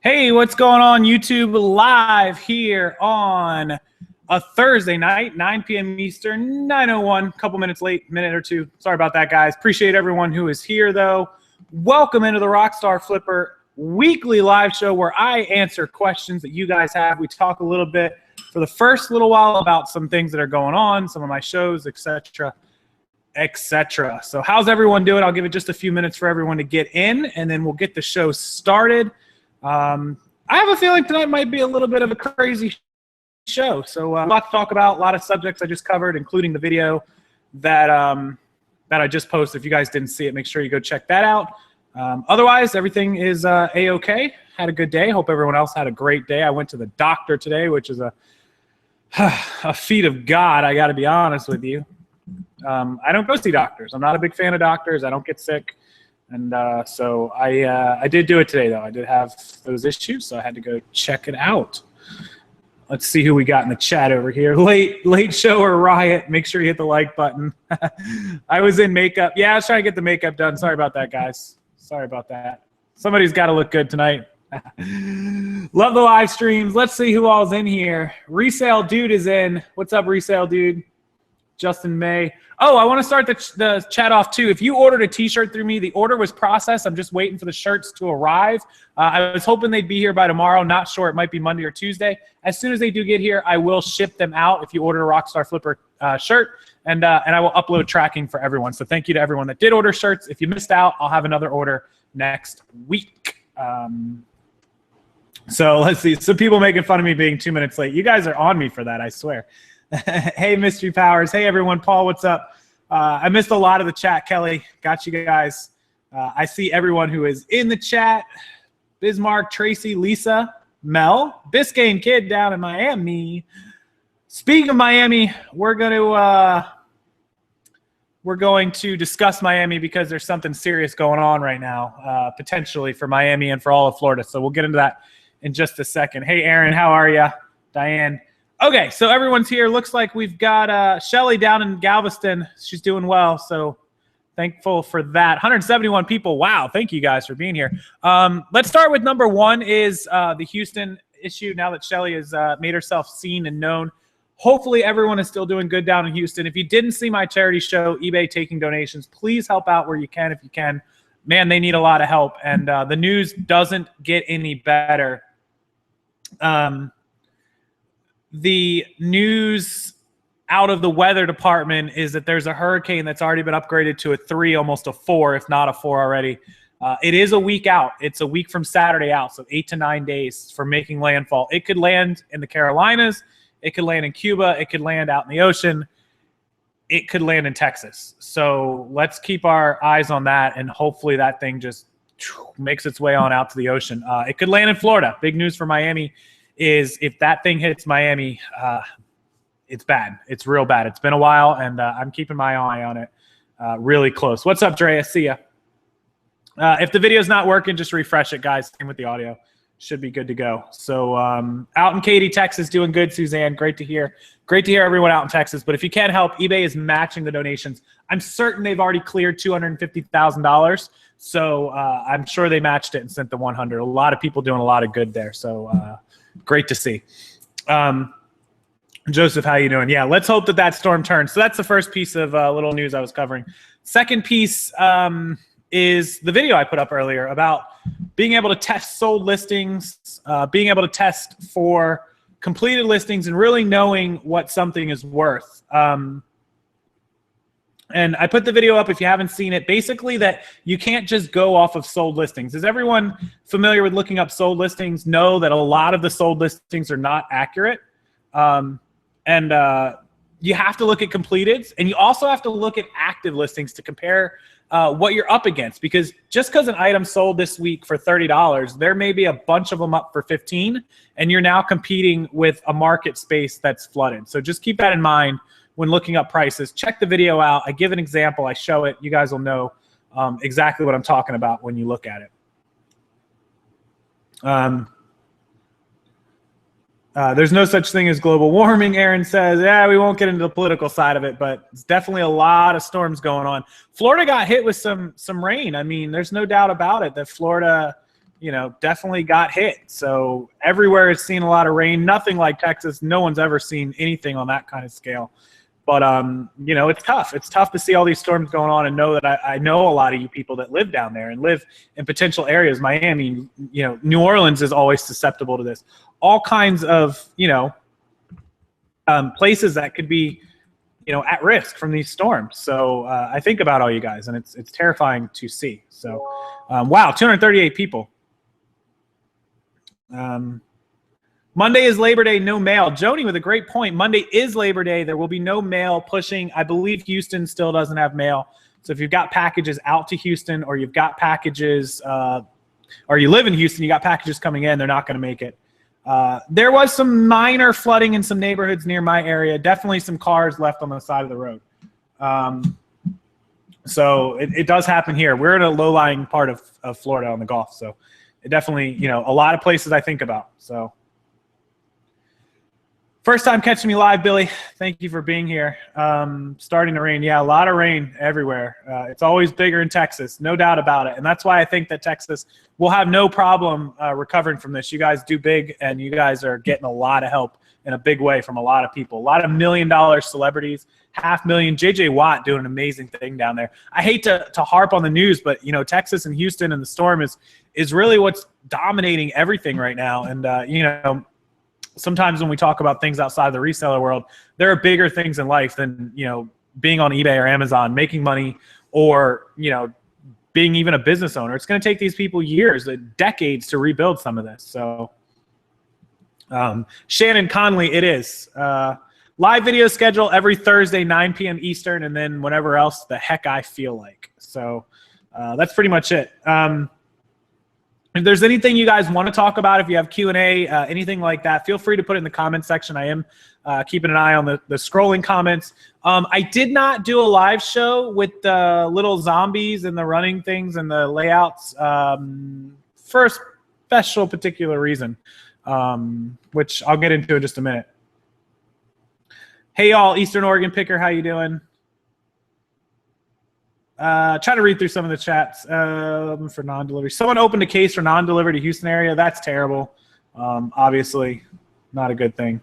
Hey, what's going on YouTube live here on a Thursday night, 9 p.m. Eastern, 9:01, a couple minutes late, minute or two. Sorry about that, guys. Appreciate everyone who is here, though. Welcome into the Rockstarflipper weekly live show where I answer questions that you guys have. We talk a little bit for the first little while about some things that are going on, some of my shows, etc., etc. So how's everyone doing? I'll give it just a few minutes for everyone to get in, and then we'll get the show started. I have a feeling tonight might be a little bit of a crazy show. So a lot to talk about, a lot of subjects I just covered, including the video that I just posted. If you guys didn't see it, make sure you go check that out. Otherwise, everything is A-OK. Had a good day. Hope everyone else had a great day. I went to the doctor today, which is a feat of God, I got to be honest with you. I don't go see doctors. I'm not a big fan of doctors. I don't get sick. And so I did do it today, though. I did have those issues, so I had to go check it out. Let's see who we got in the chat over here. Late show or riot. Make sure you hit the like button. I was in makeup. Yeah, I was trying to get the makeup done. Sorry about that, guys. Sorry about that. Somebody's got to look good tonight. Love the live streams. Let's see who all's in here. Resale Dude is in. What's up, Resale Dude? Justin May. Oh, I want to start the chat off too. If you ordered a t-shirt through me, the order was processed. I'm just waiting for the shirts to arrive. I was hoping they'd be here by tomorrow. Not sure. It might be Monday or Tuesday. As soon as they do get here, I will ship them out if you order a Rockstarflipper shirt, and I will upload tracking for everyone. So thank you to everyone that did order shirts. If you missed out, I'll have another order next week. So let's see. Some people making fun of me being 2 minutes late. You guys are on me for that, I swear. Hey, Mystery Powers. Hey, everyone. Paul, what's up? I missed a lot of the chat, Kelly. Got you guys. I see everyone who is in the chat. Bismarck, Tracy, Lisa, Mel, Biscayne Kid down in Miami. Speaking of Miami, we're going to discuss Miami because there's something serious going on right now, potentially for Miami and for all of Florida. So we'll get into that in just a second. Hey, Aaron, how are you? Diane. Okay, so everyone's here. Looks like we've got Shelly down in Galveston. She's doing well, so thankful for that. 171 people. Wow, thank you guys for being here. Let's start with number one is the Houston issue now that Shelly has made herself seen and known. Hopefully everyone is still doing good down in Houston. If you didn't see my charity show, eBay Taking Donations, please help out where you can if you can. Man, they need a lot of help, and the news doesn't get any better. The news out of the weather department is that there's a hurricane that's already been upgraded to a 3, almost a 4, if not a 4 already. It is a week out. It's a week from Saturday out, so 8 to 9 days for making landfall. It could land in the Carolinas. It could land in Cuba. It could land out in the ocean. It could land in Texas. So let's keep our eyes on that, and hopefully that thing just makes its way on out to the ocean. It could land in Florida. Big news for Miami is if that thing hits Miami, it's bad. It's real bad. It's been a while, and I'm keeping my eye on it really close. What's up, Drea? See ya. If the video's not working, just refresh it, guys. Same with the audio. Should be good to go. So out in Katy, Texas, doing good, Suzanne. Great to hear. Great to hear everyone out in Texas. But if you can't help, eBay is matching the donations. I'm certain they've already cleared $250,000. So I'm sure they matched it and sent the 100. A lot of people doing a lot of good there. So great to see. Joseph, how you doing? Yeah, let's hope that storm turns. So that's the first piece of little news I was covering. Second piece is the video I put up earlier about being able to test sold listings, being able to test for completed listings, and really knowing what something is worth. And I put the video up if you haven't seen it. Basically that you can't just go off of sold listings. Is everyone familiar with looking up sold listings? Know that a lot of the sold listings are not accurate. You have to look at completeds, and you also have to look at active listings to compare what you're up against. Because just because an item sold this week for $30, there may be a bunch of them up for $15, and you're now competing with a market space that's flooded. So just keep that in mind when looking up prices. Check the video out. I give an example. I show it. You guys will know exactly what I'm talking about when you look at it. There's no such thing as global warming, Aaron says. Yeah, we won't get into the political side of it, but it's definitely a lot of storms going on. Florida got hit with some rain. I mean, there's no doubt about it that Florida definitely got hit. So everywhere has seen a lot of rain. Nothing like Texas. No one's ever seen anything on that kind of scale. But, it's tough. It's tough to see all these storms going on and know that I know a lot of you people that live down there and live in potential areas. Miami, New Orleans is always susceptible to this. All kinds of, places that could be, at risk from these storms. So I think about all you guys, and it's terrifying to see. So, wow, 238 people. Monday is Labor Day, no mail. Joni with a great point. Monday is Labor Day. There will be no mail pushing. I believe Houston still doesn't have mail. So if you've got packages out to Houston, or you've got packages, or you live in Houston, you got packages coming in, they're not going to make it. There was some minor flooding in some neighborhoods near my area. Definitely some cars left on the side of the road. So it does happen here. We're in a low-lying part of Florida on the Gulf. So it definitely, a lot of places I think about. So first time catching me live, Billy. Thank you for being here. Starting to rain. Yeah, a lot of rain everywhere. It's always bigger in Texas, no doubt about it. And that's why I think that Texas will have no problem recovering from this. You guys do big, and you guys are getting a lot of help in a big way from a lot of people. A lot of $1 million celebrities, $500,000. JJ Watt doing an amazing thing down there. I hate to harp on the news, but, Texas and Houston and the storm is really what's dominating everything right now. And, sometimes when we talk about things outside of the reseller world, there are bigger things in life than, being on eBay or Amazon, making money, or, being even a business owner. It's going to take these people years, decades to rebuild some of this. So Shannon Conley, it is. Live video schedule every Thursday, 9 p.m. Eastern, and then whenever else the heck I feel like. So that's pretty much it. If there's anything you guys want to talk about, if you have Q&A, anything like that, feel free to put it in the comments section. I am keeping an eye on the scrolling comments. I did not do a live show with the little zombies and the running things and the layouts for a special particular reason, which I'll get into in just a minute. Hey, y'all, Eastern Oregon Picker, how you doing? Try to read through some of the chats for non-delivery. Someone opened a case for non-delivery to Houston area. That's terrible. Obviously, not a good thing.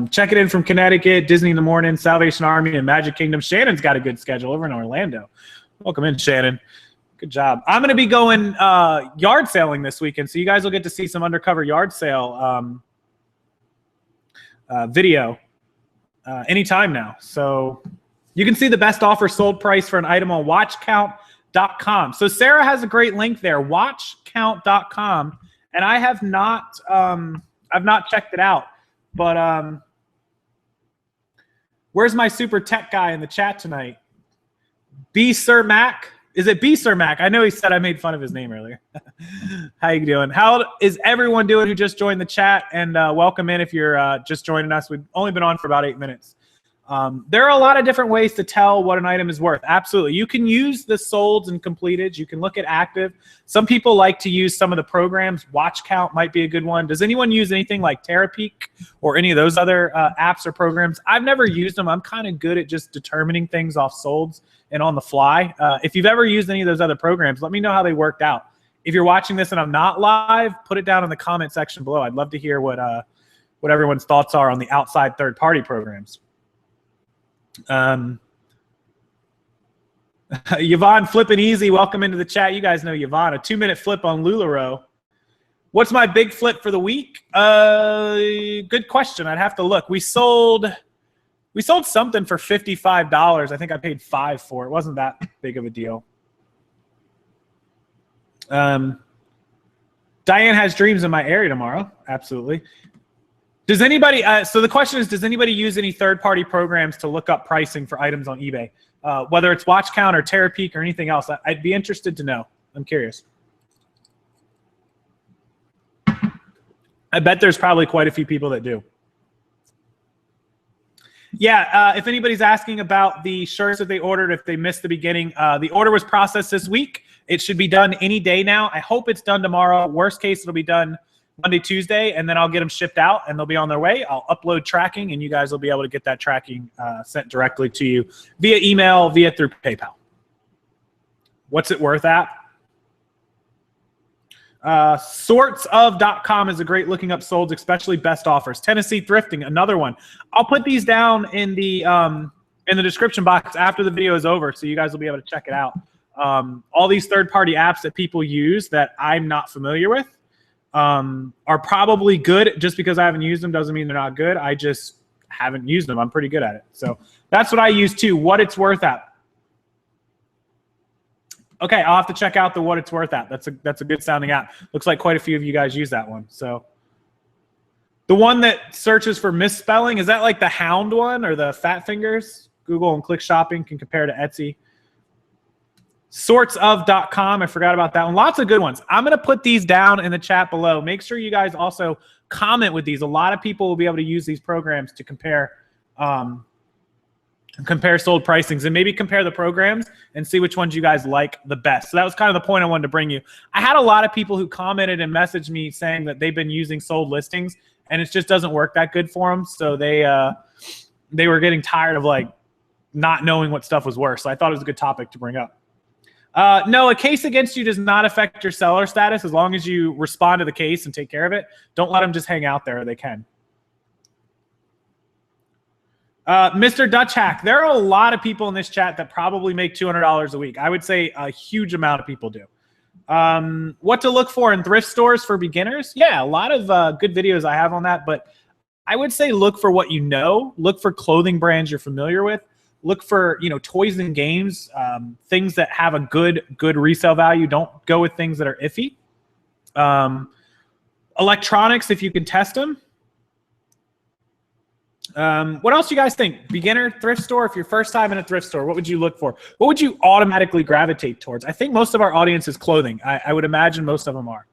Check it in from Connecticut, Disney in the Morning, Salvation Army, and Magic Kingdom. Shannon's got a good schedule over in Orlando. Welcome in, Shannon. Good job. I'm going to be going yard sailing this weekend, so you guys will get to see some undercover yard sale video anytime now. So you can see the best offer sold price for an item on watchcount.com. So Sarah has a great link there, watchcount.com, and I have not I've not checked it out. But where's my super tech guy in the chat tonight? B Sir Mac? Is it B Sir Mac? I know he said I made fun of his name earlier. How you doing? How is everyone doing who just joined the chat? And welcome in if you're just joining us. We've only been on for about 8 minutes. There are a lot of different ways to tell what an item is worth. Absolutely. You can use the solds and completed. You can look at active. Some people like to use some of the programs. Watch Count might be a good one. Does anyone use anything like Terapeak or any of those other apps or programs? I've never used them. I'm kind of good at just determining things off solds and on the fly. If you've ever used any of those other programs, let me know how they worked out. If you're watching this and I'm not live, put it down in the comment section below. I'd love to hear what everyone's thoughts are on the outside third-party programs. Yvonne flipping easy, welcome into the chat. You guys know Yvonne, a 2-minute flip on LuLaRoe. What's my big flip for the week? Good question. I'd have to look. We sold something for $55. I think I paid $5 for it. It wasn't that big of a deal. Diane has dreams in my area tomorrow. Absolutely. Does anybody, so the question is, does anybody use any third-party programs to look up pricing for items on eBay? Whether it's Watch Count or Terapeak or anything else, I'd be interested to know. I'm curious. I bet there's probably quite a few people that do. Yeah, if anybody's asking about the shirts that they ordered, if they missed the beginning, the order was processed this week. It should be done any day now. I hope it's done tomorrow. Worst case, it'll be done Monday, Tuesday, and then I'll get them shipped out, and they'll be on their way. I'll upload tracking, and you guys will be able to get that tracking sent directly to you via email, through PayPal. What's it worth at? Sortsof.com is a great looking up solds, especially best offers. Tennessee Thrifting, another one. I'll put these down in the description box after the video is over, so you guys will be able to check it out. All these third-party apps that people use that I'm not familiar with are probably good. Just because I haven't used them doesn't mean they're not good. I just haven't used them. I'm pretty good at it. So that's what I use too. What It's Worth app. Okay, I'll have to check out the What It's Worth app. That's a good sounding app. Looks like quite a few of you guys use that one. So the one that searches for misspelling, is that like the Hound one or the Fat Fingers? Google and click shopping can compare to Etsy. Sortsof.com, I forgot about that one. Lots of good ones. I'm going to put these down in the chat below. Make sure you guys also comment with these. A lot of people will be able to use these programs to compare sold pricings and maybe compare the programs and see which ones you guys like the best. So that was kind of the point I wanted to bring you. I had a lot of people who commented and messaged me saying that they've been using sold listings and it just doesn't work that good for them. So they were getting tired of like not knowing what stuff was worth. So I thought it was a good topic to bring up. No, a case against you does not affect your seller status as long as you respond to the case and take care of it. Don't let them just hang out there. They can. Mr. Dutch Hack, there are a lot of people in this chat that probably make $200 a week. I would say a huge amount of people do. What to look for in thrift stores for beginners? Yeah, a lot of good videos I have on that, but I would say look for what you know. Look for clothing brands you're familiar with. Look for, toys and games, things that have a good resale value. Don't go with things that are iffy. Electronics, if you can test them. What else do you guys think? Beginner thrift store, if you're first time in a thrift store, what would you look for? What would you automatically gravitate towards? I think most of our audience is clothing. I would imagine most of them are.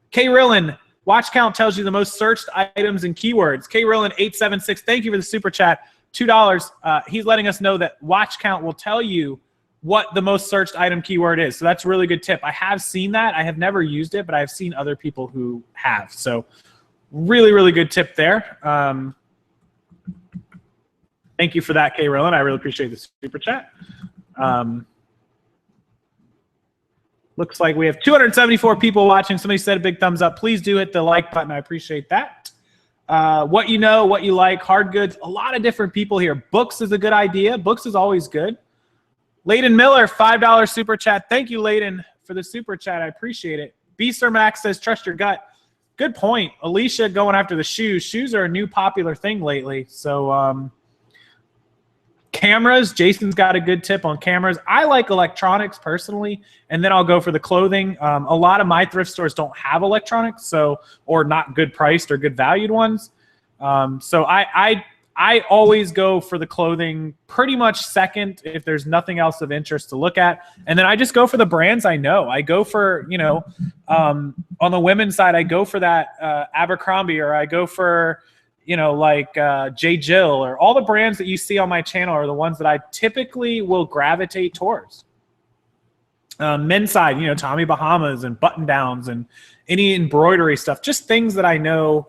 K. Rillen, watch count tells you the most searched items and keywords. K. Rillen 876, thank you for the super chat. $2. He's letting us know that watch count will tell you what the most searched item keyword is. So that's a really good tip. I have seen that. I have never used it, but I've seen other people who have. So really, really good tip there. Thank you for that, K. Rillen. I really appreciate the super chat. Looks like we have 274 people watching. Somebody said a big thumbs up. Please do hit the like button. I appreciate that. What you know, what you like, hard goods, a lot of different people here. Books is a good idea. Books is always good. Layden Miller, $5 super chat. Thank you, Layden, for the super chat. I appreciate it. B-Sir Max says, trust your gut. Good point. Alicia going after the shoes. Shoes are a new popular thing lately. So cameras, Jason's got a good tip on cameras. I like electronics personally, and then I'll go for the clothing. A lot of my thrift stores don't have electronics, or not good priced or good valued ones. So I always go for the clothing pretty much second if there's nothing else of interest to look at. And then I just go for the brands I know. I go for, on the women's side, I go for that Abercrombie, or I go for, like J. Jill, or all the brands that you see on my channel are the ones that I typically will gravitate towards. Men's side, Tommy Bahamas and button downs and any embroidery stuff, just things that I know,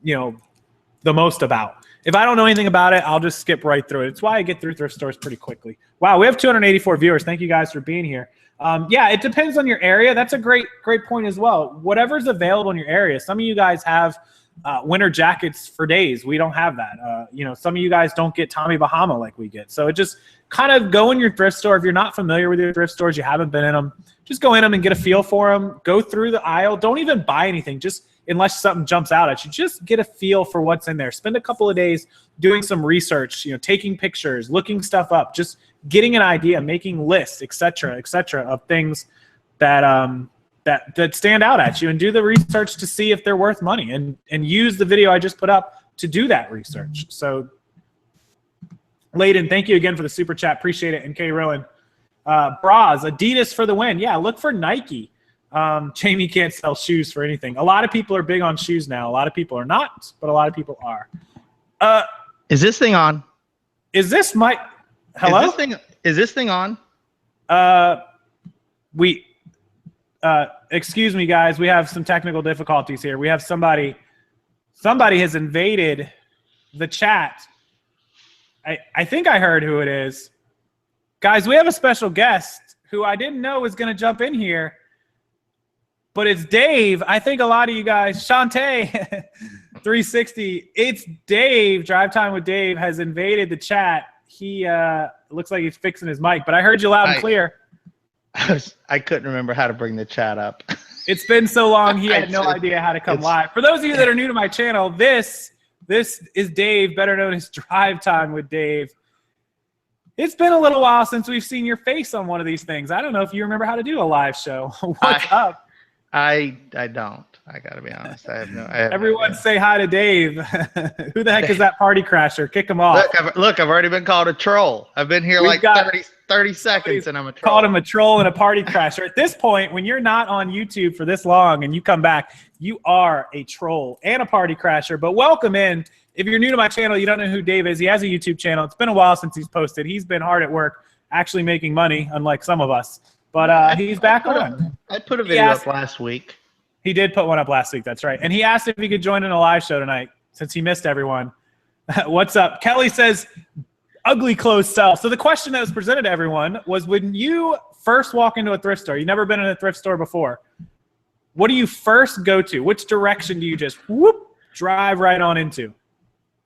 the most about. If I don't know anything about it, I'll just skip right through it. It's why I get through thrift stores pretty quickly. Wow, we have 284 viewers. Thank you guys for being here. Yeah, it depends on your area. That's a great point as well. Whatever's available in your area. Some of you guys have winter jackets for days. We don't have that. Some of you guys don't get Tommy Bahama like we get. So it just kind of go in your thrift store. If you're not familiar with your thrift stores, you haven't been in them, just go in them and get a feel for them. Go through the aisle. Don't even buy anything, just unless something jumps out at you. Just get a feel for what's in there. Spend a couple of days doing some research, taking pictures, looking stuff up, just getting an idea, making lists, et cetera, of things that that stand out at you, and do the research to see if they're worth money, and use the video I just put up to do that research. So Layden, thank you again for the super chat. Appreciate it. And K. Rowan, bras, Adidas for the win. Yeah, look for Nike. Jamie can't sell shoes for anything. A lot of people are big on shoes now. A lot of people are not, but a lot of people are. Is this thing on? Is this my, hello? Is this thing on? Excuse me, guys. We have some technical difficulties here. We have somebody has invaded the chat. I think I heard who it is. Guys, we have a special guest who I didn't know was going to jump in here, but it's Dave. I think a lot of you guys, Shantae 360, it's Dave. Drive Time with Dave has invaded the chat. He looks like he's fixing his mic, but I heard you loud and clear. I couldn't remember how to bring the chat up. It's been so long, he had no idea how to come live. For those of you that are new to my channel, this is Dave, better known as Drive Time with Dave. It's been a little while since we've seen your face on one of these things. I don't know if you remember how to do a live show. What's up? I don't. I gotta be honest. I have no. Everyone say hi to Dave. Who the heck is that party crasher? Kick him off. Look, I've already been called a troll. I've been here like 30 seconds and I'm a troll. Called him a troll and a party crasher. At this point, when you're not on YouTube for this long and you come back, you are a troll and a party crasher. But welcome in. If you're new to my channel, you don't know who Dave is. He has a YouTube channel. It's been a while since he's posted. He's been hard at work, actually making money, unlike some of us. But he's back on. I put a video up last week. He did put one up last week. That's right. And he asked if he could join in a live show tonight since he missed everyone. What's up? Kelly says, ugly clothes sell. So the question that was presented to everyone was, when you first walk into a thrift store, you've never been in a thrift store before, what do you first go to? Which direction do you just drive right on into?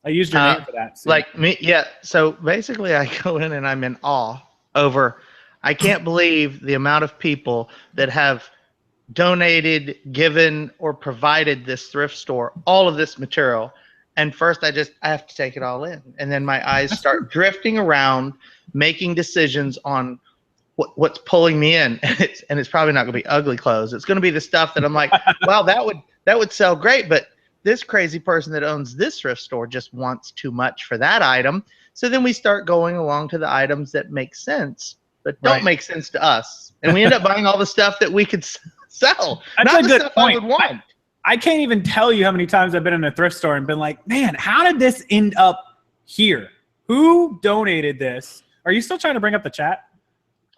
I used your name for that. So. Like me, yeah. So basically I go in and I'm in awe over, I can't believe the amount of people that have donated, given, or provided this thrift store all of this material. And first I have to take it all in. And then my eyes start drifting around, making decisions on what's pulling me in. And it's probably not going to be ugly clothes. It's going to be the stuff that I'm like, wow, that would sell great. But this crazy person that owns this thrift store just wants too much for that item. So then we start going along to the items that make sense, but don't make sense to us. And we end up buying all the stuff that we could sell. That's not a the good stuff point. I would want. I can't even tell you how many times I've been in a thrift store and been like, man, how did this end up here? Who donated this? Are you still trying to bring up the chat?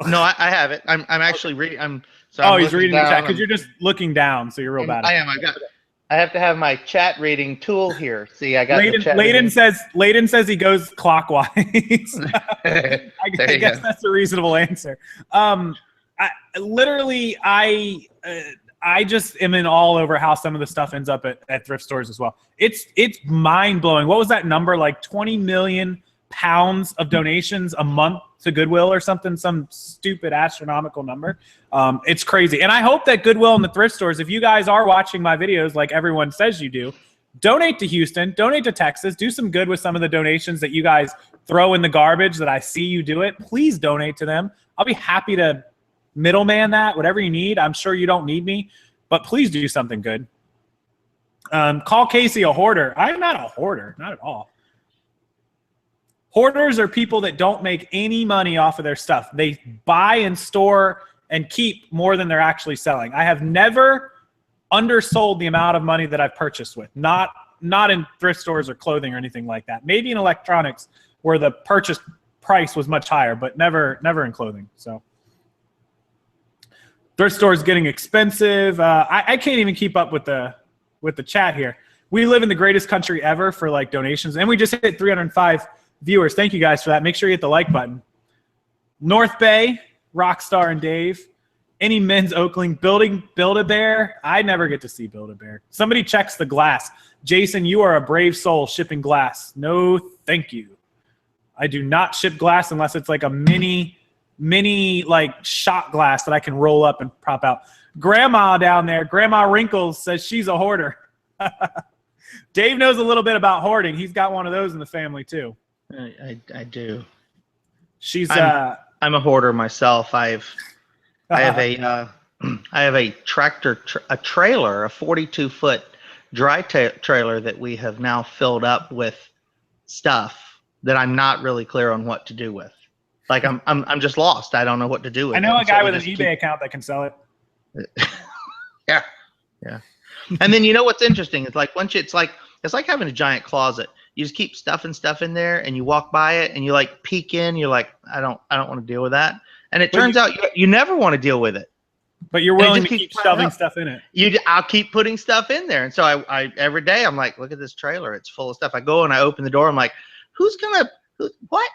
No, I have it. I'm actually reading. He's reading the chat because you're just looking down, so you're real bad. I am. I have to have my chat reading tool here. See, I got the chat Layden says he goes clockwise. I guess that's a reasonable answer. I just am in all over how some of the stuff ends up at thrift stores as well. It's mind blowing. What was that number? Like 20 million pounds of donations a month to Goodwill or something, some stupid astronomical number. It's crazy. And I hope that Goodwill and the thrift stores, if you guys are watching my videos like everyone says you do, donate to Houston, donate to Texas, do some good with some of the donations that you guys throw in the garbage that I see you do it. Please donate to them. I'll be happy to middleman that, whatever you need. I'm sure you don't need me, but please do something good. Call Casey a hoarder. I'm not a hoarder, not at all. Hoarders are people that don't make any money off of their stuff. They buy and store and keep more than they're actually selling. I have never undersold the amount of money that I've purchased with. Not in thrift stores or clothing or anything like that. Maybe in electronics where the purchase price was much higher, but never in clothing. So thrift stores getting expensive. I can't even keep up with the chat here. We live in the greatest country ever for like donations, and we just hit 305 viewers. Thank you guys for that. Make sure you hit the like button. North Bay, Rockstar and Dave. Any men's Oakland building Build-A-Bear? I never get to see Build-A-Bear. Somebody checks the glass. Jason, you are a brave soul shipping glass. No, thank you. I do not ship glass unless it's like a mini like shot glass that I can roll up and prop out. Grandma down there, Grandma Wrinkles, says she's a hoarder. Dave knows a little bit about hoarding. He's got one of those in the family too. I do. I'm a hoarder myself. I have a tractor, a trailer, a 42-foot dry trailer that we have now filled up with stuff that I'm not really clear on what to do with. Like I'm just lost. I don't know what to do with it. I know a guy with an eBay account that can sell it. Yeah. And then you know what's interesting? It's like it's like having a giant closet. You just keep stuffing stuff in there, and you walk by it, and you like peek in. You're like, I don't want to deal with that. And it turns out you never want to deal with it. But you're willing to keep shoving stuff in it. I'll keep putting stuff in there, and so I every day I'm like, look at this trailer. It's full of stuff. I go and I open the door. I'm like, who's gonna What?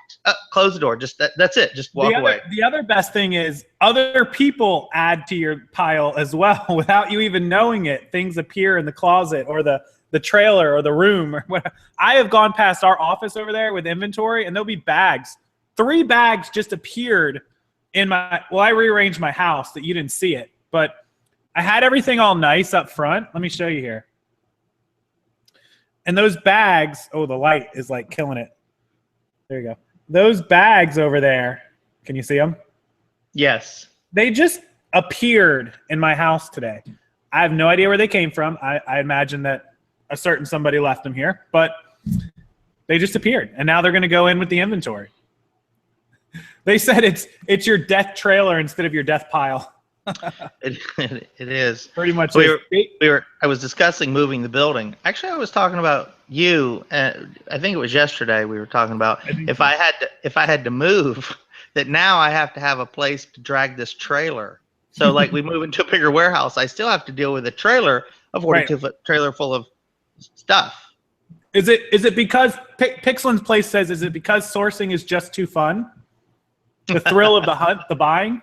Close the door. Just that's it. Just walk away. The other best thing is other people add to your pile as well without you even knowing it. Things appear in the closet or the trailer or the room or whatever. I have gone past our office over there with inventory, and there'll be bags. 3 bags just appeared in I rearranged my house that you didn't see it, but I had everything all nice up front. Let me show you here. And those bags, oh, the light is like killing it. There you go. Those bags over there, can you see them? Yes. They just appeared in my house today. I have no idea where they came from. I imagine that a certain somebody left them here, but they just appeared, and now they're going to go in with the inventory. They said it's your death trailer instead of your death pile. It is pretty much. I was discussing moving the building. Actually, I was talking about you. I think it was yesterday we were talking about if I had to move, that now I have to have a place to drag this trailer. So like we move into a bigger warehouse, I still have to deal with a trailer, a 42-foot trailer full of stuff. Is it because Pixelin's Place says, is it because sourcing is just too fun? The thrill of the hunt, the buying?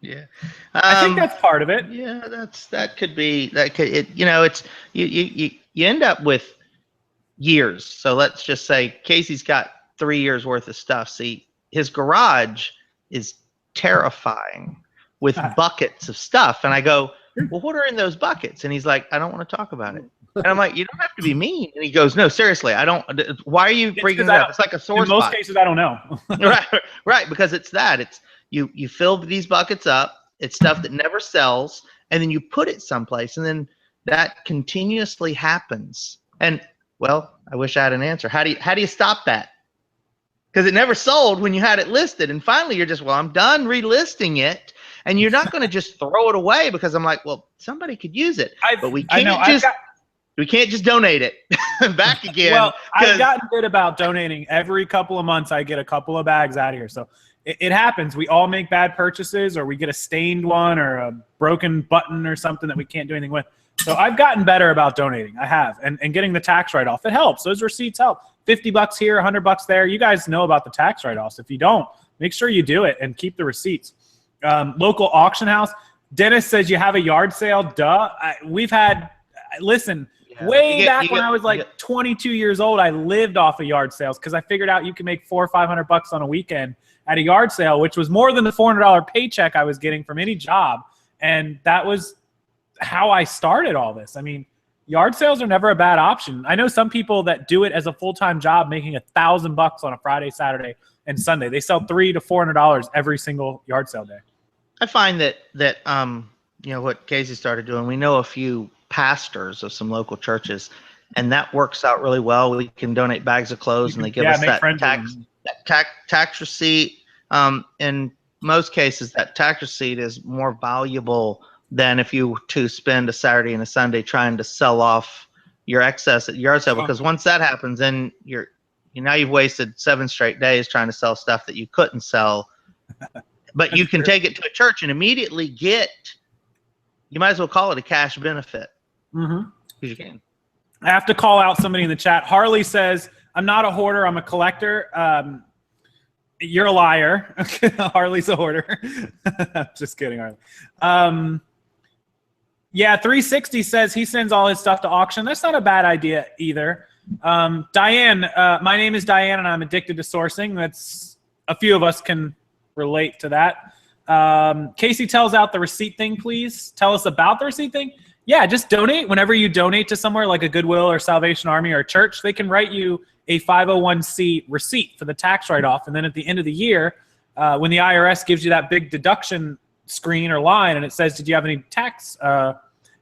Yeah. I think that's part of it. Yeah, that could be it's you end up with years. So let's just say Casey's got 3 years worth of stuff. See, his garage is terrifying with buckets of stuff. And I go, well, what are in those buckets? And he's like, I don't want to talk about it. And I'm like, you don't have to be mean. And he goes, no, seriously, I don't. Why are you bringing that up? It's like a sore spot. In most cases, I don't know. right, because it's that. It's you fill these buckets up. It's stuff that never sells, and then you put it someplace, and then that continuously happens. And well, I wish I had an answer. How do you stop that? Because it never sold when you had it listed, and finally you're just, well, I'm done relisting it. And you're not going to just throw it away because I'm like, well, somebody could use it, but we can't just donate it back again. Well, I've gotten good about donating. Every couple of months, I get a couple of bags out of here. So it happens. We all make bad purchases, or we get a stained one or a broken button or something that we can't do anything with. So I've gotten better about donating. I have, and getting the tax write-off. It helps. Those receipts help. $50 here, $100 there. You guys know about the tax write-offs. If you don't, make sure you do it and keep the receipts. Local auction house. Dennis says you have a yard sale. Duh. We've had. Listen. Yeah. Back when I was like 22 years old, I lived off of yard sales because I figured out you can make $400 or $500 on a weekend at a yard sale, which was more than the $400 paycheck I was getting from any job. And that was how I started all this. I mean, yard sales are never a bad option. I know some people that do it as a full-time job, making $1,000 on a Friday, Saturday, and Sunday. They sell $300 to $400 every single yard sale day. I find that what Casey started doing. We know a few pastors of some local churches, and that works out really well. We can donate bags of clothes, and they give us that tax receipt. In most cases, that tax receipt is more valuable than if you to spend a Saturday and a Sunday trying to sell off your excess at yard sale. Because once that happens, then now you've wasted 7 straight days trying to sell stuff that you couldn't sell. But you can take it to a church and immediately get. You might as well call it a cash benefit. Mm-hmm. Because you can. I have to call out somebody in the chat. Harley says, I'm not a hoarder, I'm a collector. You're a liar. Harley's a hoarder. Just kidding, Harley. Yeah, 360 says he sends all his stuff to auction. That's not a bad idea either. Diane, my name is Diane, and I'm addicted to sourcing. That's a few of us can relate to that. Casey tells out the receipt thing, please. Tell us about the receipt thing. Yeah, just donate. Whenever you donate to somewhere like a Goodwill or Salvation Army or a church, they can write you a 501c receipt for the tax write-off. And then at the end of the year, when the IRS gives you that big deduction screen or line and it says, did you have any tax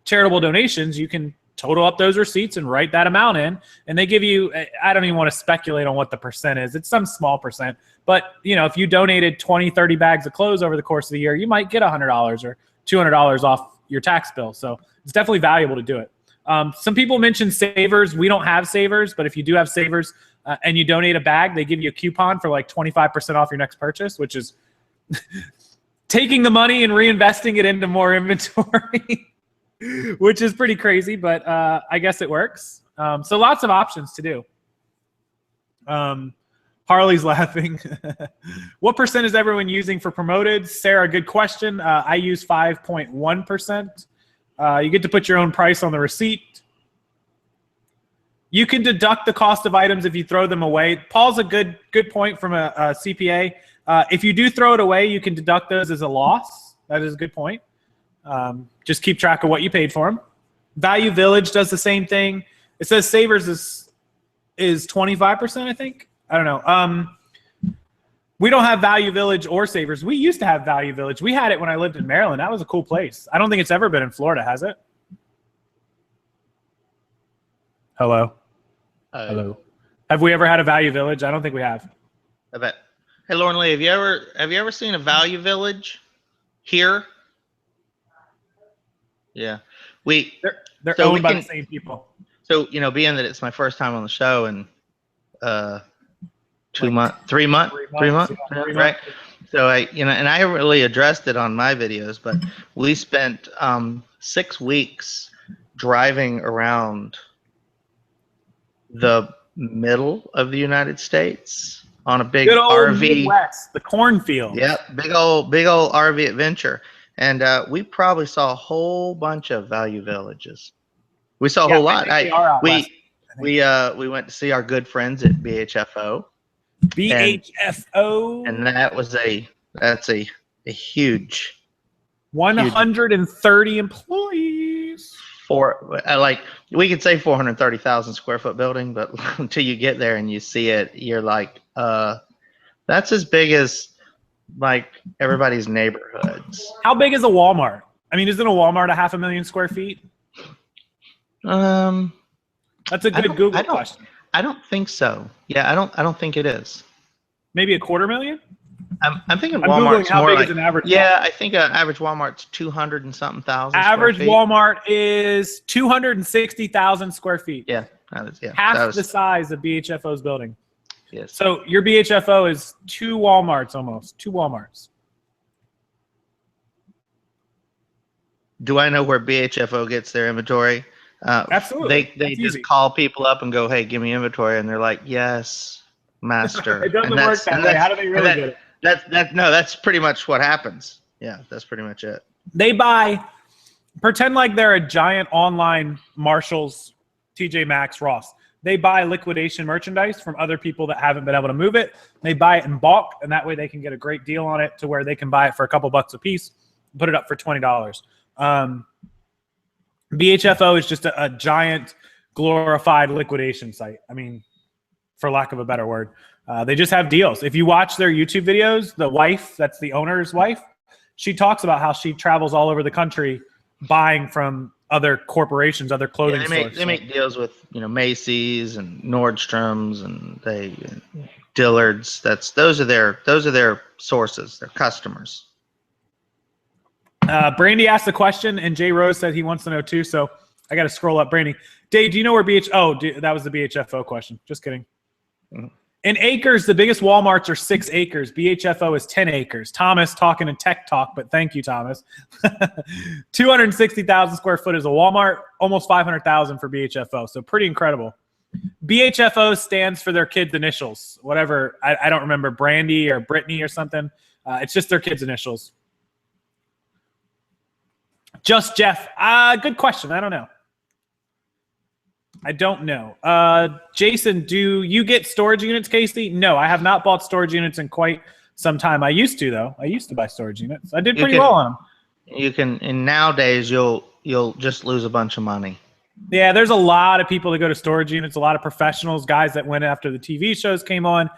charitable donations, you can total up those receipts and write that amount in. And they give you, I don't even want to speculate on what the percent is. It's some small percent. But, if you donated 20, 30 bags of clothes over the course of the year, you might get $100 or $200 off your tax bill. So it's definitely valuable to do it. Some people mentioned savers. We don't have savers, but if you do have savers and you donate a bag, they give you a coupon for like 25% off your next purchase, which is taking the money and reinvesting it into more inventory, which is pretty crazy, but I guess it works. So lots of options to do. Harley's laughing. What percent is everyone using for promoted? Sarah, good question. I use 5.1%. You get to put your own price on the receipt. You can deduct the cost of items if you throw them away. Paul's a good point from a CPA. If you do throw it away, you can deduct those as a loss. That is a good point. Just keep track of what you paid for them. Value Village does the same thing. It says Savers is 25%, I think. I don't know. We don't have Value Village or Savers. We used to have Value Village. We had it when I lived in Maryland. That was a cool place. I don't think it's ever been in Florida, has it? Hello. Hello. Have we ever had a Value Village? I don't think we have. I bet. Hey, Lauren Lee, have you ever seen a Value Village here? Yeah, they're owned by the same people. So being that it's my first time on the show and 3 months, right? So and I haven't really addressed it on my videos, but we spent 6 weeks driving around the middle of the United States on a big RV. Midwest, the cornfield. Yep, big old RV adventure, and we probably saw a whole bunch of Value Villages. We saw a whole lot. We went to see our good friends at BHFO. BHFO, and that's a huge 130 employees. We could say 430,000 square foot building, but until you get there and you see it, you're like, that's as big as like everybody's neighborhoods. How big is a Walmart? I mean, isn't a Walmart 500,000 square feet? That's a good Google question. I don't think so. Yeah, I don't think it is. Maybe 250,000. I'm thinking Walmart's how more big like, is an average. Yeah, I think an average Walmart's 200 and something thousand. Average Walmart is 260,000 square feet. Yeah, half the size of BHFO's building. Yes. So your BHFO is 2 Walmarts almost. 2 Walmarts. Do I know where BHFO gets their inventory? Absolutely. They just call people up and go, "Hey, give me inventory," and they're like, "Yes, master." It doesn't work that way. How do they really get it? That's pretty much what happens. Yeah, that's pretty much it. They pretend like they're a giant online Marshalls, TJ Maxx, Ross. They buy liquidation merchandise from other people that haven't been able to move it. They buy it in bulk, and that way they can get a great deal on it to where they can buy it for a couple bucks a piece, put it up for $20. BHFO is just a giant glorified liquidation site. I mean, for lack of a better word. They just have deals. If you watch their YouTube videos, the wife, that's the owner's wife, she talks about how she travels all over the country buying from other corporations, other clothing stores. They make deals with Macy's and Nordstrom's and Dillard's. Those are their sources, their customers. Brandy asked the question, and Jay Rose said he wants to know too. So I got to scroll up. Brandy, Dave, do you know where that was the BHFO question. Just kidding. Mm-hmm. In acres, the biggest Walmarts are 6 acres. BHFO is 10 acres. Thomas talking in tech talk, but thank you, Thomas. 260,000 square foot is a Walmart, almost 500,000 for BHFO. So pretty incredible. BHFO stands for their kids' initials, whatever. I don't remember, Brandy or Brittany or something. It's just their kids' initials. Just Jeff. Good question. I don't know. Jason, do you get storage units, Casey? No, I have not bought storage units in quite some time. I used to, though. I used to buy storage units. I did pretty well on them. You can, and nowadays you'll just lose a bunch of money. Yeah, there's a lot of people that go to storage units, a lot of professionals, guys that went after the TV shows came on.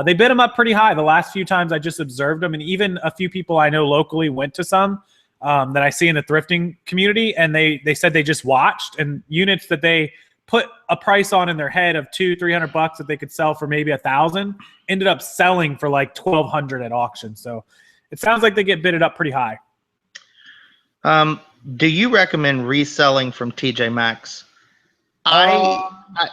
They bid them up pretty high. The last few times I just observed them, and even a few people I know locally went to some that I see in the thrifting community, and they said they just watched, and units that they put a price on in their head of $200-300 that they could sell for maybe $1,000 ended up selling for like $1,200 at auction. So it sounds like they get bidded up pretty high. Do you recommend reselling from TJ Maxx?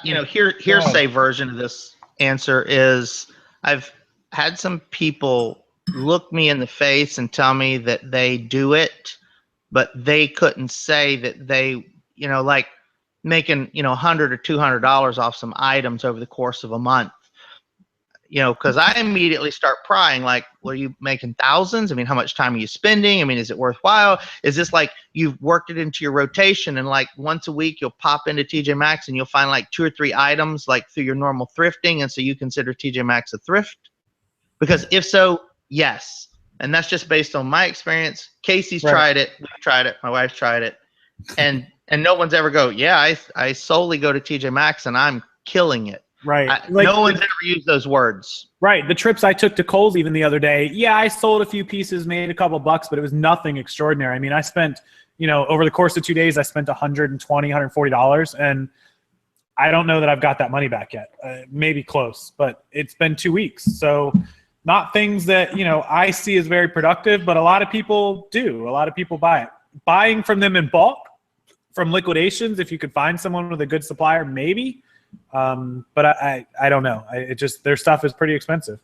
Hearsay version of this answer is I've had some people look me in the face and tell me that they do it, but they couldn't say that they, like making, $100 or $200 off some items over the course of a month. you know, because I immediately start prying, like, well, are you making thousands? I mean, how much time are you spending? I mean, is it worthwhile? Is this like you've worked it into your rotation and like once a week you'll pop into TJ Maxx and you'll find like 2 or 3 items like through your normal thrifting, and so you consider TJ Maxx a thrift? Because if so, yes. And that's just based on my experience. Casey's tried it. We've tried it. My wife's tried it. And no one's ever go, yeah, I solely go to TJ Maxx and I'm killing it. Right. No one's ever used those words. Right. The trips I took to Kohl's even the other day, yeah, I sold a few pieces, made a couple bucks, but it was nothing extraordinary. I mean, I spent, you know, over the course of 2 days, I spent $120, $140, and I don't know that I've got that money back yet. Maybe close, but it's been 2 weeks. So not things that, you know, I see as very productive, but a lot of people do. A lot of people buy it. Buying from them in bulk, from liquidations, if you could find someone with a good supplier, maybe. But I don't know. It just, their stuff is pretty expensive.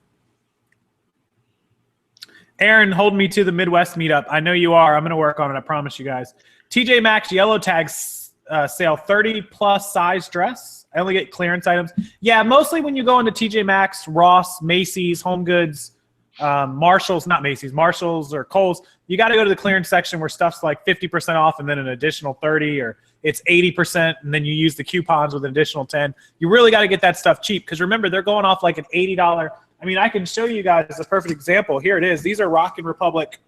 Aaron, hold me to the Midwest meetup. I know you are. I'm going to work on it. I promise you guys. TJ Maxx yellow tags sale, 30+ size dress. I only get clearance items. Yeah, mostly when you go into TJ Maxx, Ross, Macy's, Home Goods, Marshalls, not Macy's, Marshalls or Kohl's, you got to go to the clearance section where stuff's like 50% off and then an additional 30, or it's 80%, and then you use the coupons with an additional 10. You really got to get that stuff cheap, because remember, they're going off like an $80. I mean, I can show you guys a perfect example. Here it is. These are Rockin' Republic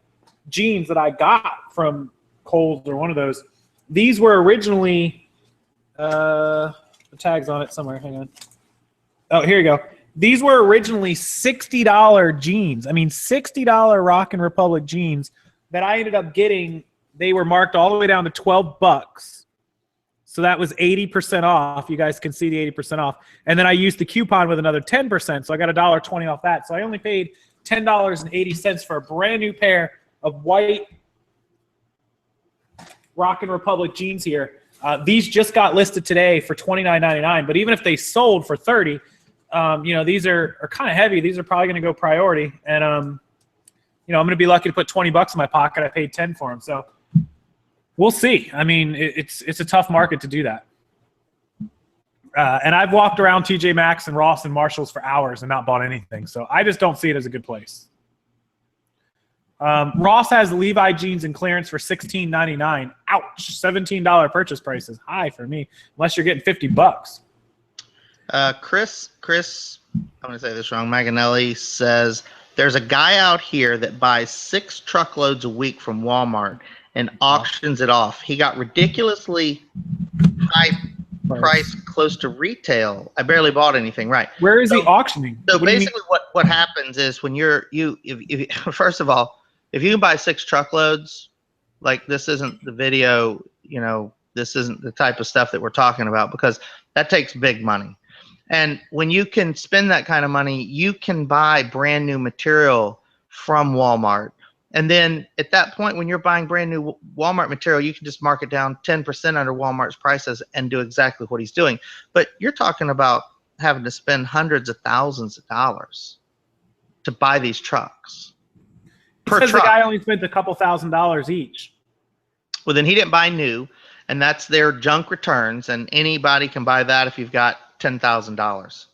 jeans that I got from Kohl's or one of those. These were originally, the tag's on it somewhere. Hang on. Oh, here you go. These were originally $60 jeans. I mean, $60 Rockin' Republic jeans that I ended up getting. They were marked all the way down to $12. So that was 80% off. You guys can see the 80% off. And then I used the coupon with another 10%. So I got $1.20 off that. So I only paid $10.80 for a brand new pair of white Rockin' Republic jeans here. These just got listed today for $29.99. But even if they sold for $30, you know, these are kind of heavy. These are probably going to go priority. And, you know, I'm going to be lucky to put 20 bucks in my pocket. I paid 10 for them. So we'll see. I mean, it's a tough market to do that. And I've walked around TJ Maxx and Ross and Marshalls for hours and not bought anything. So I just don't see it as a good place. Ross has Levi jeans in clearance for $16.99. Ouch. $17 purchase price is high for me, unless you're getting 50 bucks. Chris, I'm going to say this wrong. Maganelli says, there's a guy out here that buys 6 truckloads a week from Walmart and auctions it off. He got ridiculously high price close to retail. I barely bought anything. Right. Where is he auctioning? So basically what happens is when if first of all, if you can buy 6 truckloads, like this isn't the video, you know, this isn't the type of stuff that we're talking about, because that takes big money. And when you can spend that kind of money, you can buy brand new material from Walmart. And then at that point, when you're buying brand new Walmart material, you can just mark it down 10% under Walmart's prices and do exactly what he's doing. But you're talking about having to spend hundreds of thousands of dollars to buy these trucks. Because the guy only spent a couple $1,000s each. Well, then he didn't buy new, and that's their junk returns, and anybody can buy that if you've got $10,000.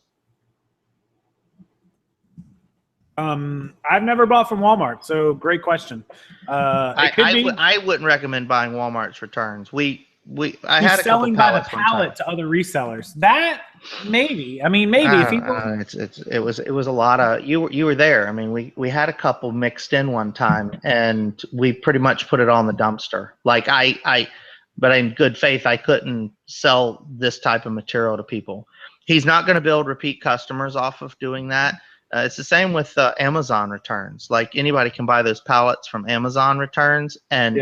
I've never bought from Walmart, so great question. I wouldn't recommend buying Walmart's returns. I had a selling couple by the pallet to other resellers. That maybe. I mean, maybe if people. It was a lot of you were there. I mean, we had a couple mixed in one time, and we pretty much put it on the dumpster. Like but in good faith, I couldn't sell this type of material to people. He's not going to build repeat customers off of doing that. It's the same with Amazon returns. Like anybody can buy those pallets from Amazon returns, and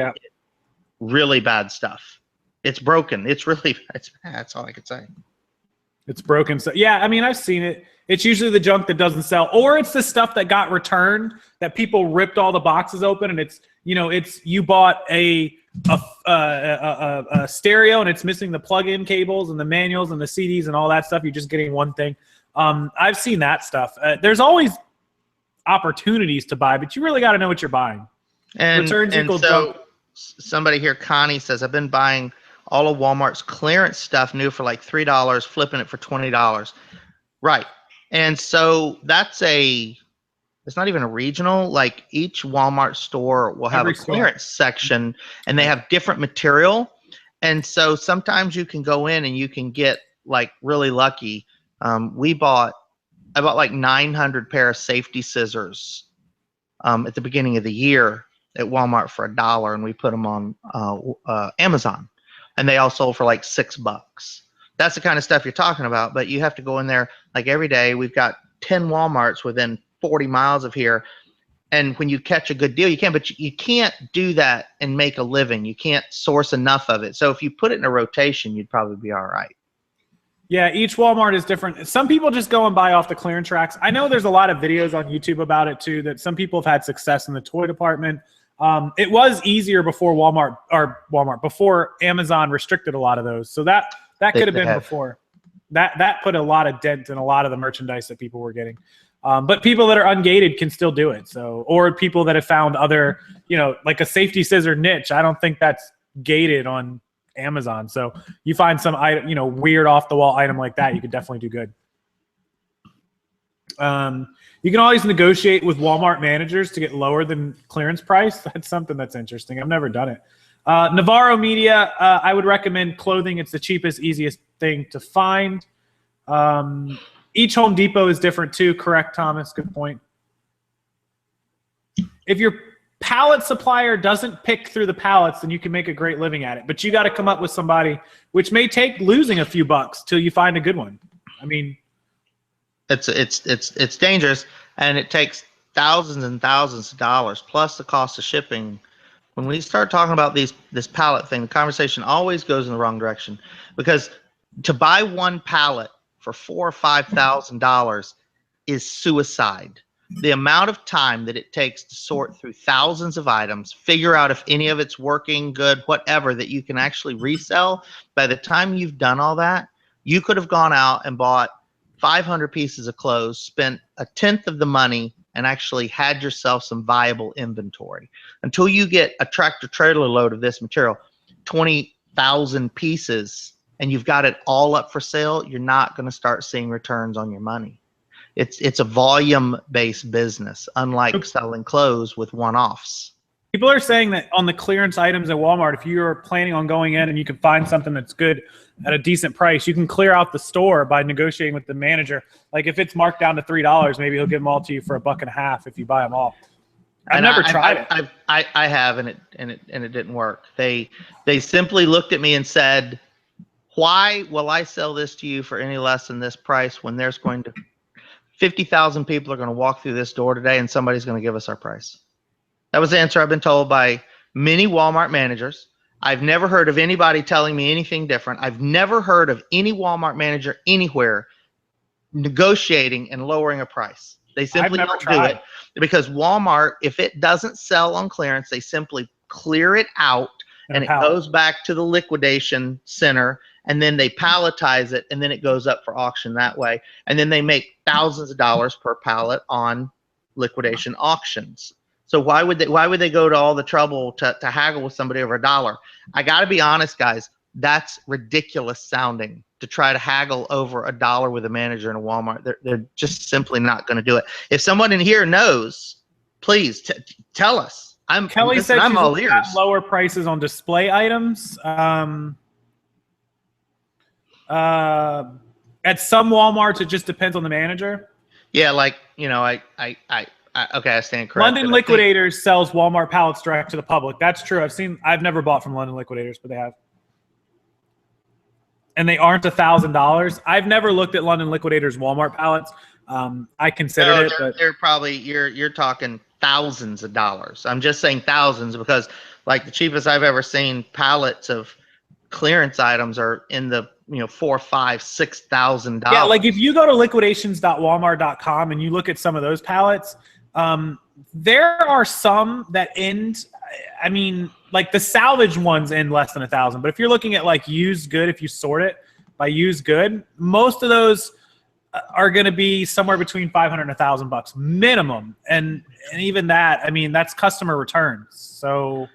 really bad stuff. It's broken. It's really, that's all I could say. It's broken. So yeah, I mean, I've seen it. It's usually the junk that doesn't sell, or it's the stuff that got returned that people ripped all the boxes open, and it's, you know, it's, you bought a stereo and it's missing the plug-in cables and the manuals and the CDs and all that stuff. You're just getting one thing. I've seen that stuff. There's always opportunities to buy, but you really got to know what you're buying. And returns equal junk. Somebody here, Connie, says, I've been buying all of Walmart's clearance stuff new for like $3, flipping it for $20. Right. And so it's not even a regional, like each Walmart store will have Every a store. clearance section and they have different material. And so sometimes you can go in and you can get like really lucky. I bought like 900 pair of safety scissors at the beginning of the year at Walmart for $1, and we put them on Amazon, and they all sold for like $6. That's the kind of stuff you're talking about, but you have to go in there like every day. We've got 10 Walmarts within 40 miles of here, and when you catch a good deal, you can, but you can't do that and make a living. You can't source enough of it. So if you put it in a rotation, you'd probably be all right. Yeah, each Walmart is different. Some people just go and buy off the clearance racks. I know there's a lot of videos on YouTube about it too, that some people have had success in the toy department. It was easier before before Amazon restricted a lot of those. So that could have been before. That put a lot of dent in a lot of the merchandise that people were getting. But people that are ungated can still do it. So, or people that have found other, like a safety scissor niche. I don't think that's gated on Amazon. So you find some item, weird off the wall item like that, you could definitely do good. You can always negotiate with Walmart managers to get lower than clearance price. That's something that's interesting. I've never done it. Navarro Media, I would recommend clothing. It's the cheapest, easiest thing to find. Each Home Depot is different too. Correct, Thomas. Good point. If your pallet supplier doesn't pick through the pallets, then you can make a great living at it. But you got to come up with somebody, which may take losing a few bucks till you find a good one. I mean, it's dangerous, and it takes thousands and thousands of dollars plus the cost of shipping. When we start talking about this pallet thing, the conversation always goes in the wrong direction, because to buy one pallet for $4,000 or $5,000 is suicide. The amount of time that it takes to sort through thousands of items, figure out if any of it's working good, whatever, that you can actually resell. By the time you've done all that, you could have gone out and bought 500 pieces of clothes, spent 1/10 of the money, and actually had yourself some viable inventory. Until you get a tractor trailer load of this material, 20,000 pieces, and you've got it all up for sale, you're not going to start seeing returns on your money. It's a volume-based business, unlike selling clothes with one-offs. People are saying that on the clearance items at Walmart, if you're planning on going in and you can find something that's good at a decent price, you can clear out the store by negotiating with the manager. Like if it's marked down to $3, maybe he'll give them all to you for $1.50 if you buy them all. I've never tried it. I have, and it didn't work. They simply looked at me and said, "Why will I sell this to you for any less than this price when there's going to 50,000 people are going to walk through this door today and somebody's going to give us our price?" That was the answer I've been told by many Walmart managers. I've never heard of anybody telling me anything different. I've never heard of any Walmart manager anywhere negotiating and lowering a price. They simply don't do it, because Walmart, if it doesn't sell on clearance, they simply clear it out and it goes back to the liquidation center, and then they palletize it, and then it goes up for auction that way. And then they make thousands of dollars per pallet on liquidation auctions. So why would they go to all the trouble to haggle with somebody over $1? I got to be honest, guys, that's ridiculous sounding to try to haggle over $1 with a manager in a Walmart. They're just simply not going to do it. If someone in here knows, please tell us. Kelly said she's looking at lower prices on display items. At some Walmarts, it just depends on the manager. Yeah, like, okay, I stand corrected. London Liquidators sells Walmart pallets direct to the public. That's true. I've never bought from London Liquidators, but they have. And they aren't $1,000. I've never looked at London Liquidators Walmart pallets. I considered it, but they're probably you're talking thousands of dollars. I'm just saying thousands because, like, the cheapest I've ever seen pallets of clearance items are in the $4,000, $5,000, $6,000. Yeah, like if you go to liquidations.walmart.com and you look at some of those pallets, there are some that end. I mean, like the salvage ones end less than $1,000. But if you're looking at like used good, if you sort it by used good, most of those are going to be somewhere between $500 and $1,000 minimum, and even that, I mean, that's customer returns. So,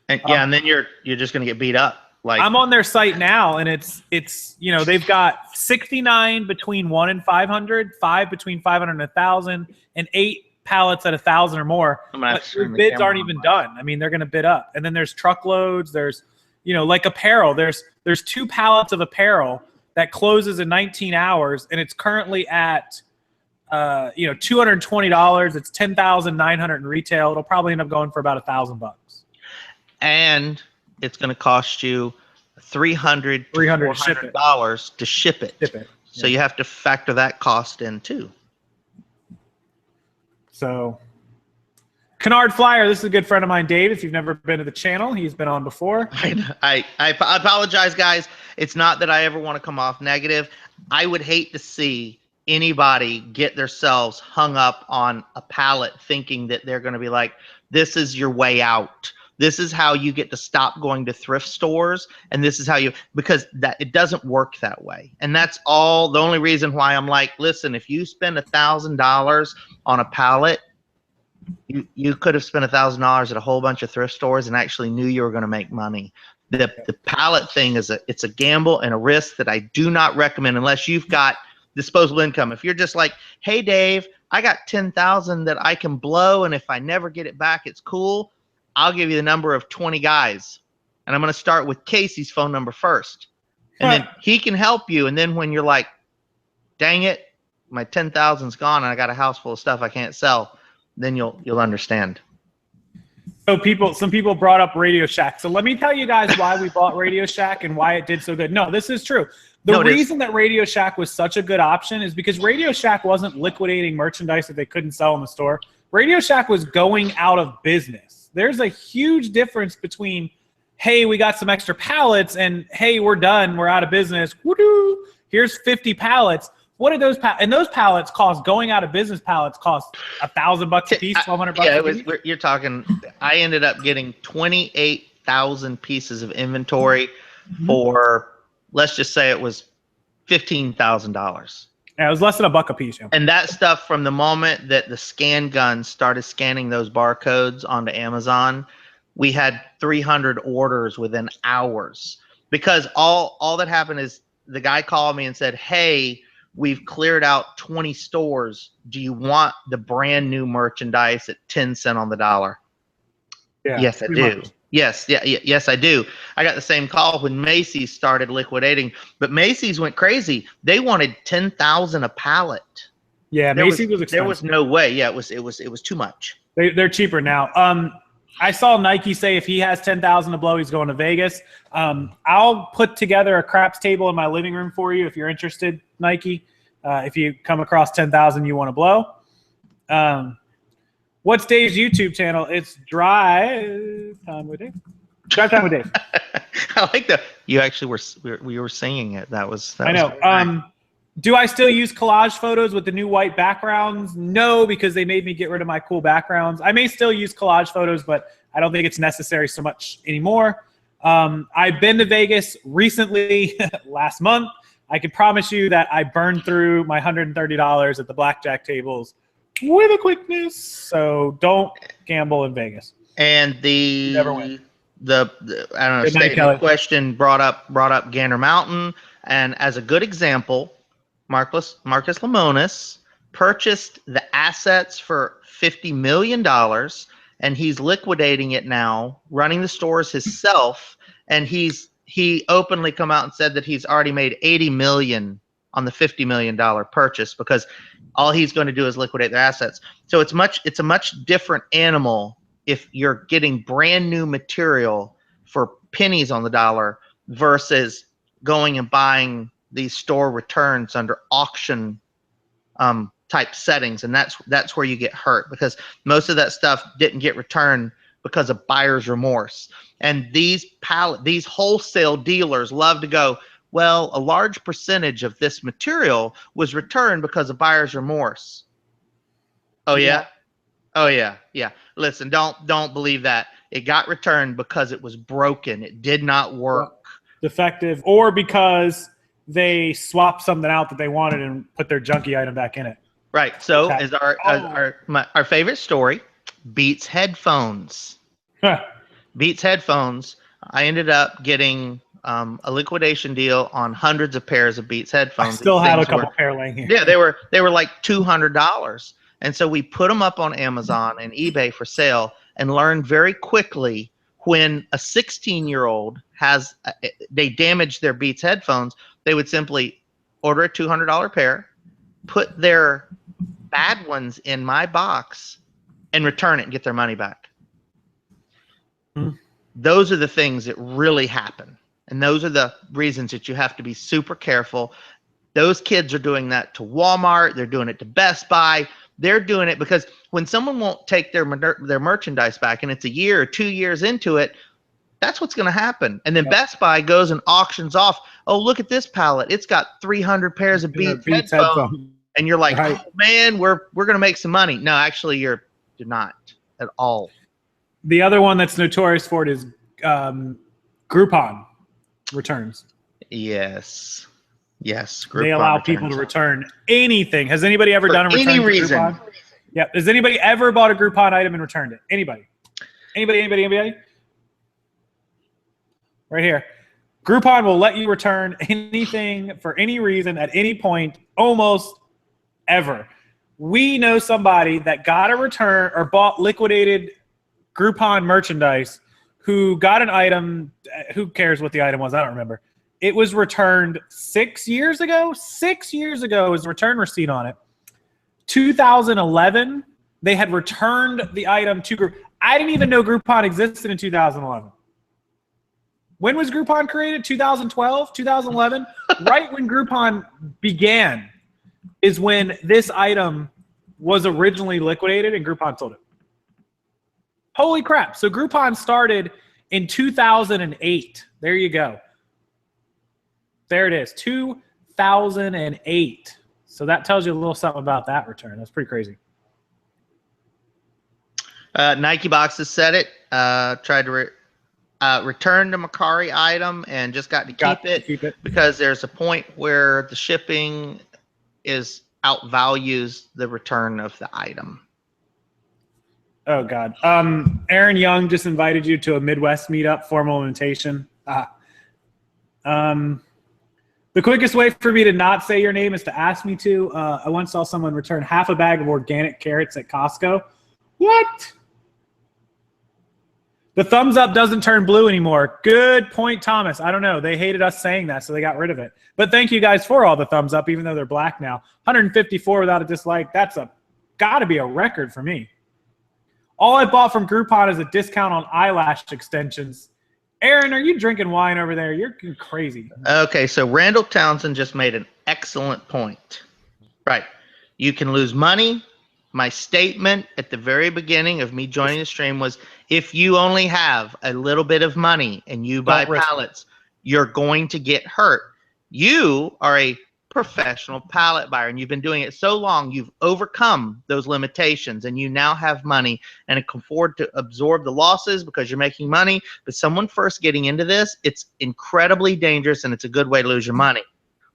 and then you're just going to get beat up. Like, I'm on their site now, and it's you know, they've got 69 between 1 and 500, 5 between 500 and 1,000, and 8 pallets at 1,000 or more. But your bids aren't even done. I mean, they're going to bid up, and then there's truckloads. There's, you know, like apparel. There's 2 pallets of apparel that closes in 19 hours, and it's currently at you know, $220. It's $10,900 in retail. It'll probably end up going for about $1,000. And it's going to cost you $300 to $400 to ship it. So you have to factor that cost in too. So, Kennard Flyer, this is a good friend of mine, Dave. If you've never been to the channel, he's been on before. I apologize, guys. It's not that I ever want to come off negative. I would hate to see anybody get themselves hung up on a pallet thinking that they're going to be like, this is your way out. This is how you get to stop going to thrift stores, and this is how you, because that it doesn't work that way. And that's all the only reason why I'm like, listen, if you spend $1,000 on a pallet, you could have spent $1,000 at a whole bunch of thrift stores and actually knew you were going to make money. The pallet thing is it's a gamble and a risk that I do not recommend unless you've got disposable income. If you're just like, hey Dave, I got 10,000 that I can blow, and if I never get it back, it's cool. I'll give you the number of 20 guys, and I'm going to start with Casey's phone number first, and then he can help you. And then when you're like, dang it, my 10,000's gone and I got a house full of stuff I can't sell, then you'll understand. So some people brought up Radio Shack. So let me tell you guys why we bought Radio Shack and why it did so good. No, this is true. The reason that Radio Shack was such a good option is because Radio Shack wasn't liquidating merchandise that they couldn't sell in the store. Radio Shack was going out of business. There's a huge difference between, hey, we got some extra pallets, and hey, we're done, we're out of business. Woo-doo, here's 50 pallets. What did those and those pallets cost? Going out of business pallets cost $1,000 a piece, $1,200 a piece. You're talking. I ended up getting 28,000 pieces of inventory for, let's just say it was $15,000. Yeah, it was less than $1 a piece. Yeah. And that stuff, from the moment that the scan gun started scanning those barcodes onto Amazon, we had 300 orders within hours. Because all that happened is the guy called me and said, hey, we've cleared out 20 stores. Do you want the brand new merchandise at 10 cents on the dollar? Yeah, yes, I do. Much. Yes, I do. I got the same call when Macy's started liquidating, but Macy's went crazy. They wanted 10,000 a pallet. Yeah, Macy's was expensive. There was no way. Yeah, it was too much. They're cheaper now. I saw Nike say if he has 10,000 to blow, he's going to Vegas. I'll put together a craps table in my living room for you if you're interested, Nike. If you come across 10,000 you want to blow. What's Dave's YouTube channel? It's Drive Time with Dave. Drive Time with Dave. I like that. You actually we were singing it. That was I know. Nice. Do I still use collage photos with the new white backgrounds? No, because they made me get rid of my cool backgrounds. I may still use collage photos, but I don't think it's necessary so much anymore. I've been to Vegas recently, last month. I can promise you that I burned through my $130 at the blackjack tables with a quickness. So don't gamble in Vegas. And the I don't know, statement question brought up Gander Mountain, and as a good example, Marcus Lemonis purchased the assets for $50 million, and he's liquidating it now, running the stores himself, and he openly come out and said that he's already made $80 million on the $50 million purchase, because all he's going to do is liquidate their assets. So it's a much different animal if you're getting brand new material for pennies on the dollar versus going and buying these store returns under auction type settings. And that's where you get hurt, because most of that stuff didn't get returned because of buyer's remorse. And these wholesale dealers love to go, well, a large percentage of this material was returned because of buyer's remorse. Oh yeah? Oh yeah. Yeah. Listen, don't believe that. It got returned because it was broken. It did not work. Defective, or because they swapped something out that they wanted and put their junky item back in it. Right. So is our favorite story, Beats headphones. Beats headphones. I ended up getting a liquidation deal on hundreds of pairs of Beats headphones. I still had a couple pair laying here. Yeah, they were like $200, and so we put them up on Amazon and eBay for sale, and learned very quickly when a 16-year-old they damaged their Beats headphones, they would simply order a $200 pair, put their bad ones in my box, and return it and get their money back. Those are the things that really happen. And those are the reasons that you have to be super careful. Those kids are doing that to Walmart. They're doing it to Best Buy. They're doing it because when someone won't take their merchandise back and it's a year or 2 years into it, that's what's going to happen. And then Best Buy goes and auctions off, oh, look at this pallet. It's got 300 pairs of Beats headphones. And you're like, oh, man, we're going to make some money. No, actually, you're not at all. The other one that's notorious for it is Groupon Returns. Yes. Groupon they allow returns. people to return anything. Has anybody ever done a return any for reason? Groupon? Yeah. Has anybody ever bought a Groupon item and returned it? Anybody? Anybody? Right here. Groupon will let you return anything for any reason at any point, almost ever. We know somebody that got a return or bought liquidated Groupon merchandise who got an item. Who cares what the item was? I don't remember. It was returned 6 years ago. 6 years ago was a return receipt on it. 2011, they had returned the item to Groupon. I didn't even know Groupon existed in 2011. When was Groupon created? 2012, 2011? Right when Groupon began is when this item was originally liquidated and Groupon sold it. Holy crap. So Groupon started in 2008. There you go. There it is, 2008. So that tells you a little something about that return. That's pretty crazy. Nike Boxes said it. Tried to return the Macari item and just got to keep it because there's a point where the shipping outvalues the return of the item. Oh, God. Aaron Young just invited you to a Midwest meetup, formal invitation. The quickest way for me to not say your name is to ask me to. I once saw someone return half a bag of organic carrots at Costco. What? The thumbs up doesn't turn blue anymore. Good point, Thomas. I don't know. They hated us saying that, so they got rid of it. But thank you guys for all the thumbs up, even though they're black now. 154 without a dislike. That's got to be a record for me. All I bought from Groupon is a discount on eyelash extensions. Aaron, are you drinking wine over there? You're crazy. Okay, so Randall Townsend just made an excellent point. Right. You can lose money. My statement at the very beginning of me joining the stream was, if you only have a little bit of money and you buy pallets, you're going to get hurt. You are a professional pallet buyer, and you've been doing it so long, you've overcome those limitations, and you now have money and can afford to absorb the losses because you're making money. But someone first getting into this, it's incredibly dangerous, and it's a good way to lose your money.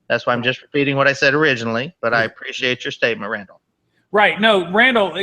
That's why I'm just repeating what I said originally, but I appreciate your statement, Randall. Right. No, Randall,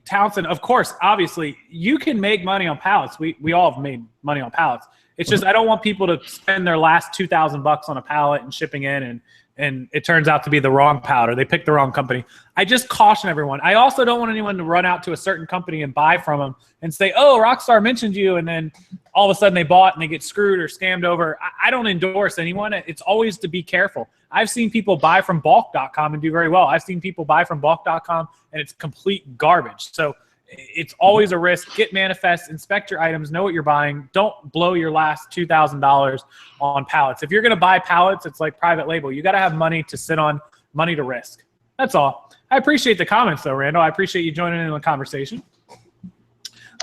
Townsend, of course, obviously, you can make money on pallets. We all have made money on pallets. It's just I don't want people to spend their last $2,000 on a pallet and shipping in and it turns out to be the wrong pallet or they picked the wrong company. I just caution everyone. I also don't want anyone to run out to a certain company and buy from them and say, oh, Rockstar mentioned you, and then all of a sudden they bought and they get screwed or scammed over. I don't endorse anyone. It's always to be careful. I've seen people buy from bulk.com and do very well. I've seen people buy from bulk.com and it's complete garbage. So it's always a risk. Get manifest, inspect your items, know what you're buying. Don't blow your last $2,000 on pallets. If you're going to buy pallets, it's like private label. You got to have money to sit on, money to risk. That's all. I appreciate the comments, though, Randall. I appreciate you joining in the conversation.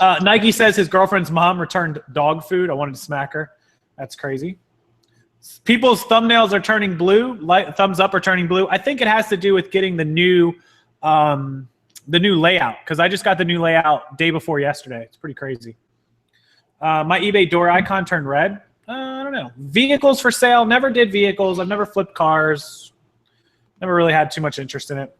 Nike says his girlfriend's mom returned dog food. I wanted to smack her. That's crazy. People's thumbnails are turning blue. Thumbs up are turning blue. I think it has to do with getting the new layout, because I just got the new layout day before yesterday. It's pretty crazy. My eBay door icon turned red. I don't know. Vehicles for sale. Never did vehicles. I've never flipped cars. Never really had too much interest in it.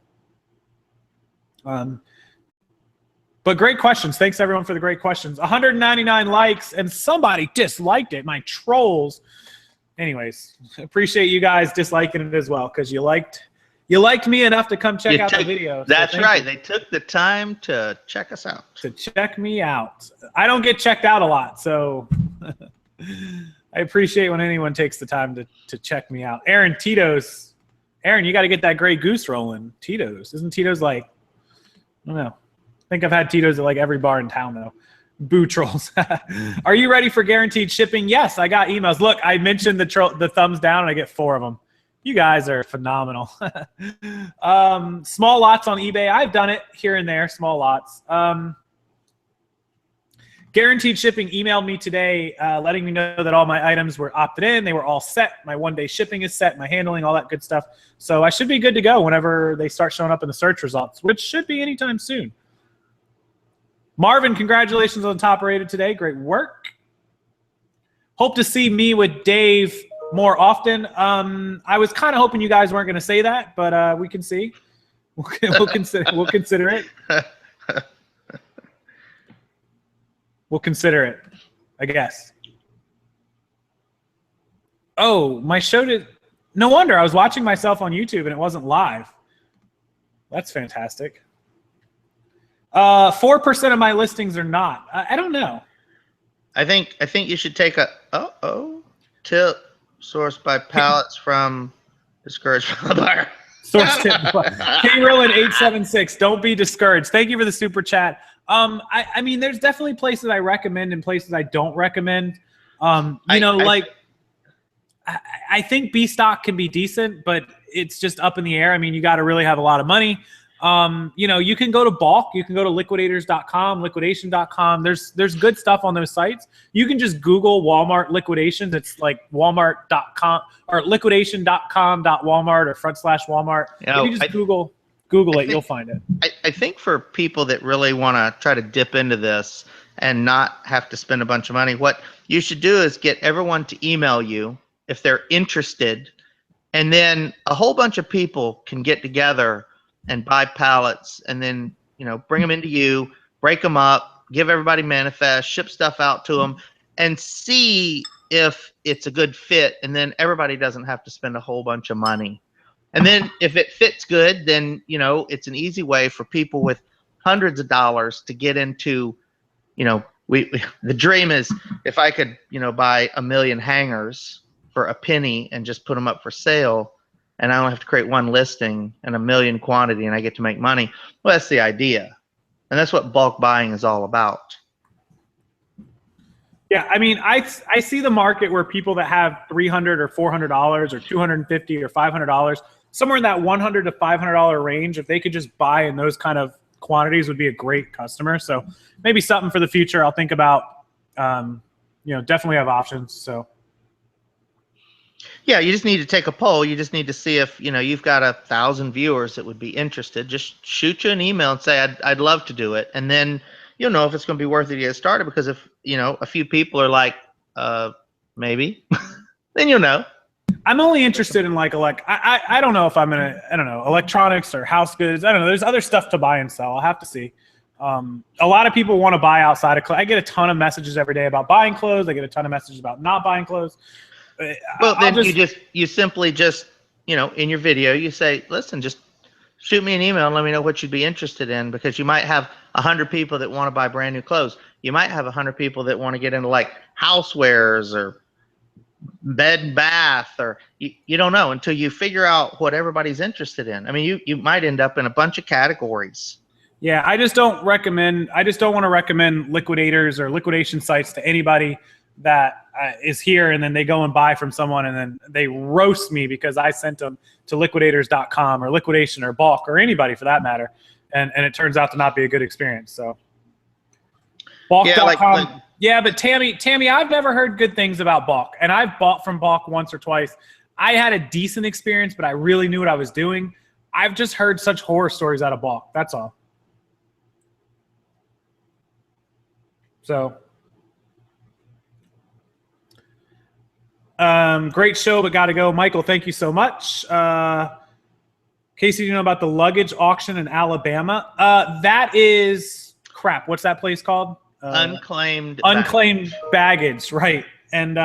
But great questions. Thanks, everyone, for the great questions. 199 likes, and somebody disliked it. My trolls. anyways, appreciate you guys disliking it as well, because you liked me enough to come check out the video. That's right. They took the time to check us out. To check me out. I don't get checked out a lot, so I appreciate when anyone takes the time to check me out. Aaron, Tito's. Aaron, you got to get that Grey Goose rolling. Tito's. Isn't Tito's like, I don't know. I think I've had Tito's at like every bar in town, though. Boo trolls. Are you ready for guaranteed shipping? Yes, I got emails. Look, I mentioned the thumbs down, and I get 4 of them. You guys are phenomenal. Small lots on eBay. I've done it here and there, small lots. Guaranteed shipping emailed me today letting me know that all my items were opted in. They were all set. My 1-day shipping is set, my handling, all that good stuff. So I should be good to go whenever they start showing up in the search results, which should be anytime soon. Marvin, congratulations on top rated today. Great work. Hope to see me with Dave more often. I was kind of hoping you guys weren't going to say that, but we can see. We'll consider it. We'll consider it, I guess. Oh, my show did. No wonder. I was watching myself on YouTube and it wasn't live. That's fantastic. 4% of my listings are not. I don't know. I think you should take a tip sourced by pallets from discouraged buyer. Source tip. K-Rillin 876. Don't be discouraged. Thank you for the super chat. I mean, there's definitely places I recommend and places I don't recommend. I think B stock can be decent, but it's just up in the air. I mean, you got to really have a lot of money. You can go to Bulk. You can go to liquidators.com, liquidation.com. There's good stuff on those sites. You can just Google Walmart liquidations. It's like walmart.com or liquidation.com.walmart or /Walmart. If you just Google it, you'll find it. I think for people that really want to try to dip into this and not have to spend a bunch of money, what you should do is get everyone to email you if they're interested, and then a whole bunch of people can get together and buy pallets, and then bring them into you, break them up, give everybody manifest, ship stuff out to them, and see if it's a good fit. And then everybody doesn't have to spend a whole bunch of money. And then if it fits good, then it's an easy way for people with hundreds of dollars to get into. The dream is if I could buy 1 million hangers for a penny and just put them up for sale, and I don't have to create one listing and 1 million quantity, and I get to make money. Well, that's the idea. And that's what bulk buying is all about. Yeah, I mean, I see the market where people that have $300 or $400 or $250 or $500, somewhere in that $100 to $500 range, if they could just buy in those kind of quantities, would be a great customer. So maybe something for the future I'll think about. Definitely have options. So. Yeah, you just need to take a poll. You just need to see if you've got 1,000 viewers that would be interested. Just shoot you an email and say I'd love to do it, and then you'll know if it's going to be worth it to get started. Because if a few people are like maybe, then you'll know. I'm only interested in I don't know if I'm gonna electronics or house goods. I don't know. There's other stuff to buy and sell. I'll have to see. A lot of people want to buy outside of clothes. I get a ton of messages every day about buying clothes. I get a ton of messages about not buying clothes. Well, then you simply just in your video you say, listen, just shoot me an email and let me know what you'd be interested in, because you might have 100 people that want to buy brand new clothes. You might have 100 people that want to get into like housewares or bed and bath, or you don't know until you figure out what everybody's interested in. I mean, you might end up in a bunch of categories. Yeah, I just don't want to recommend liquidators or liquidation sites to anybody that is here, and then they go and buy from someone and then they roast me because I sent them to liquidators.com or liquidation or bulk or anybody for that matter, and it turns out to not be a good experience. So bulk.com. Yeah, but Tammy, I've never heard good things about bulk, and I've bought from bulk once or twice. I had a decent experience, but I really knew what I was doing. I've just heard such horror stories out of bulk. That's all. So great show, but got to go. Michael, thank you so much. Casey, do you know about the luggage auction in Alabama? That is crap. What's that place called? Unclaimed baggage, right? And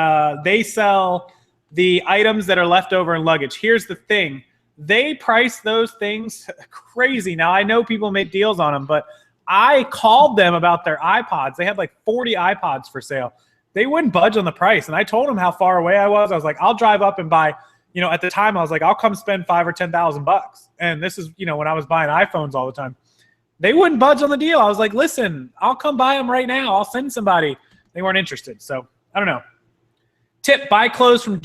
they sell the items that are left over in luggage. Here's the thing. They price those things crazy. Now, I know people make deals on them, but I called them about their iPods. They had like 40 iPods for sale. They wouldn't budge on the price. And I told them how far away I was. I was like, I'll drive up and buy, you know, at the time I was like, I'll come spend $5,000 or $10,000. And this is, you know, when I was buying iPhones all the time. They wouldn't budge on the deal. I was like, listen, I'll come buy them right now. I'll send somebody. They weren't interested. So I don't know. Tip, buy clothes from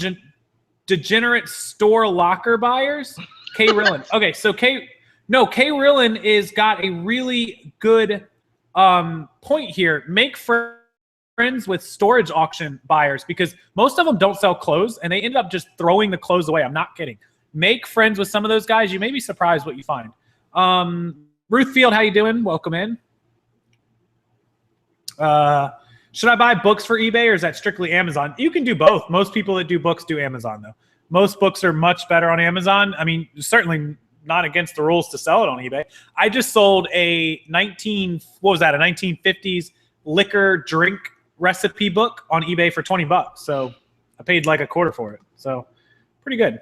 degenerate store locker buyers. K Rillin. Okay, so K Rillin is got a really good point here. Make friends with storage auction buyers, because most of them don't sell clothes and they end up just throwing the clothes away. I'm not kidding. Make friends with some of those guys. You may be surprised what you find. Ruth Field, how you doing? Welcome in. Should I buy books for eBay, or is that strictly Amazon? You can do both. Most people that do books do Amazon, though. Most books are much better on Amazon. I mean, certainly not against the rules to sell it on eBay. I just sold a 1950s liquor drink recipe book on eBay for $20. So I paid like a quarter for it. So pretty good.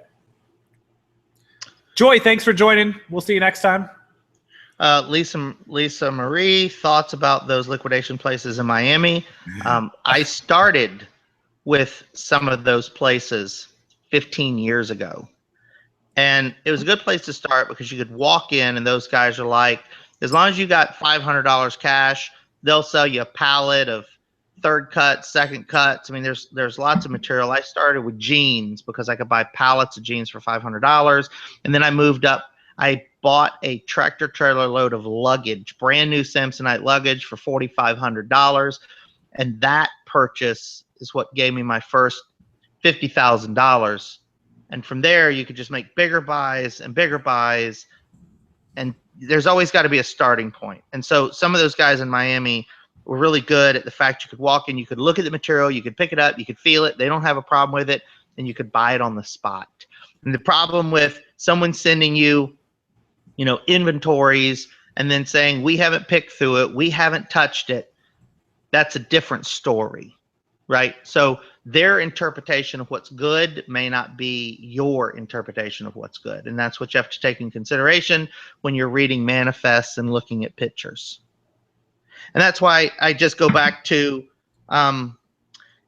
Joy, thanks for joining. We'll see you next time. Lisa Marie, thoughts about those liquidation places in Miami? I started with some of those places 15 years ago. And it was a good place to start because you could walk in and those guys are like, as long as you got $500 cash, they'll sell you a pallet of third cuts, second cuts. I mean, there's lots of material. I started with jeans because I could buy pallets of jeans for $500. And then I moved up. I bought a tractor trailer load of luggage, brand new Samsonite luggage for $4,500. And that purchase is what gave me my first $50,000. And from there, you could just make bigger buys and bigger buys. And there's always got to be a starting point. And so some of those guys in Miami were really good at the fact you could walk in, you could look at the material, you could pick it up, you could feel it. They don't have a problem with it, and you could buy it on the spot. And the problem with someone sending you, you know, inventories and then saying, we haven't picked through it, we haven't touched it, that's a different story, right? So their interpretation of what's good may not be your interpretation of what's good. And that's what you have to take in consideration when you're reading manifests and looking at pictures. And that's why I just go back to,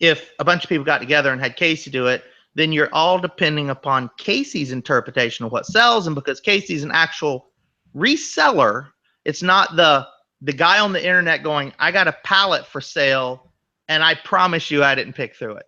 if a bunch of people got together and had Casey do it, then you're all depending upon Casey's interpretation of what sells. And because Casey's an actual reseller, it's not the guy on the internet going, I got a pallet for sale and I promise you I didn't pick through it.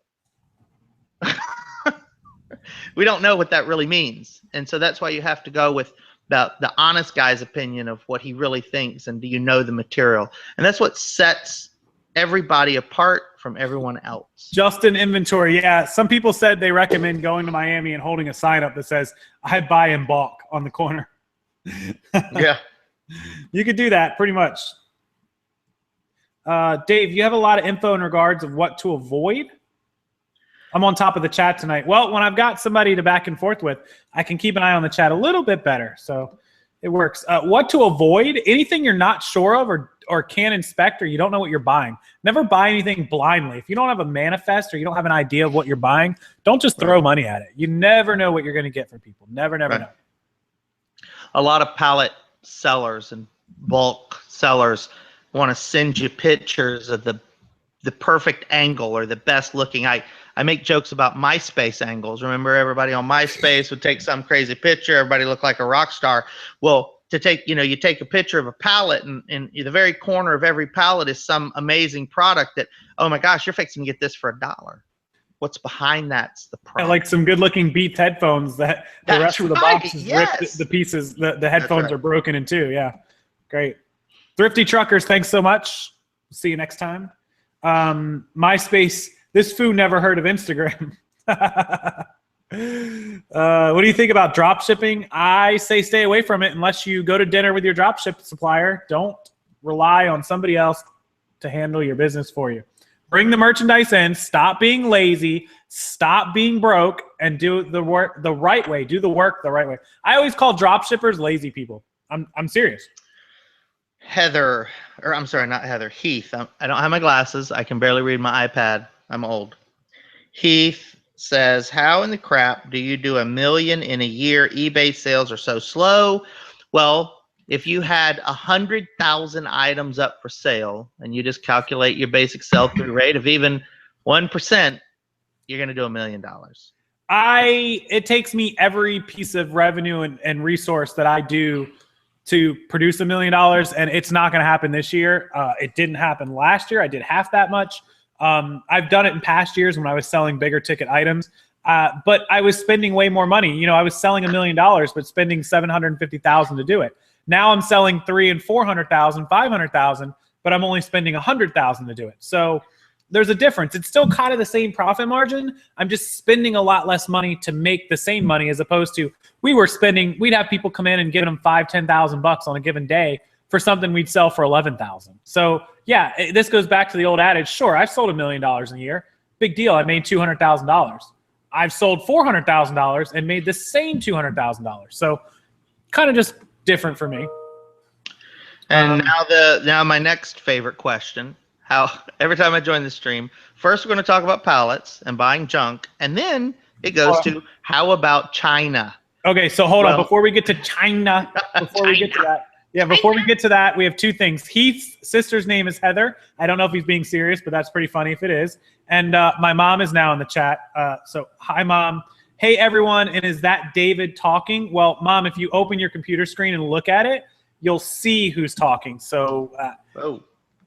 We don't know what that really means. And so that's why you have to go with the honest guy's opinion of what he really thinks, and do you know the material? And that's what sets everybody apart from everyone else. Just in inventory, yeah. Some people said they recommend going to Miami and holding a sign up that says, I buy in bulk on the corner. Yeah. You could do that pretty much. Dave, you have a lot of info in regards of what to avoid. I'm on top of the chat tonight. Well, when I've got somebody to back and forth with, I can keep an eye on the chat a little bit better. So it works. What to avoid? Anything you're not sure of or can't inspect, or you don't know what you're buying. Never buy anything blindly. If you don't have a manifest or you don't have an idea of what you're buying, don't just throw money at it. You never know what you're going to get from people. Never know. A lot of pallet sellers and bulk sellers want to send you pictures of the perfect angle or the best looking. I make jokes about MySpace angles. Remember, everybody on MySpace would take some crazy picture. Everybody looked like a rock star. Well, you take a picture of a pallet, and in the very corner of every pallet is some amazing product that, oh my gosh, you're fixing to get this for $1. What's behind that's the problem. Like some good-looking Beats headphones that the rest of the box is ripped. The pieces, the headphones are broken in two. Yeah, great. Thrifty Truckers, thanks so much. See you next time. MySpace. This fool never heard of Instagram. What do you think about drop shipping? I say stay away from it unless you go to dinner with your drop ship supplier. Don't rely on somebody else to handle your business for you. Bring the merchandise in. Stop being lazy. Stop being broke, and do the work the right way. Do the work the right way. I always call drop shippers lazy people. I'm serious. Heather, or I'm sorry, not Heather, Heath. I don't have my glasses. I can barely read my iPad. I'm old. Heath says, how in the crap do you do $1 million in a year? eBay sales are so slow. Well, if you had 100,000 items up for sale and you just calculate your basic sell-through rate of even 1%, you're going to do $1 million. It takes me every piece of revenue and resource that I do to produce $1 million, and it's not going to happen this year. It didn't happen last year. I did half that much. I've done it in past years when I was selling bigger ticket items, but I was spending way more money. You know, I was selling $1 million, but spending $750,000 to do it. Now I'm selling $300,000 and $400,000, $500,000, but I'm only spending $100,000 to do it. So there's a difference. It's still kind of the same profit margin. I'm just spending a lot less money to make the same money, as opposed to we'd have people come in and give them $5,000, $10,000 on a given day for something we'd sell for $11,000. So yeah, this goes back to the old adage. Sure, I've sold $1 million a year. Big deal. I made $200,000. I've sold $400,000 and made the same $200,000. So kind of just different for me. And now my next favorite question. How every time I join the stream, first we're going to talk about pallets and buying junk, and then it goes to how about China? Okay, so hold on. Before we get to China, we get to that, we have two things. Heath's sister's name is Heather. I don't know if he's being serious, but that's pretty funny if it is. And my mom is now in the chat. So hi, Mom. Hey, everyone. And is that David talking? Well, Mom, if you open your computer screen and look at it, you'll see who's talking. So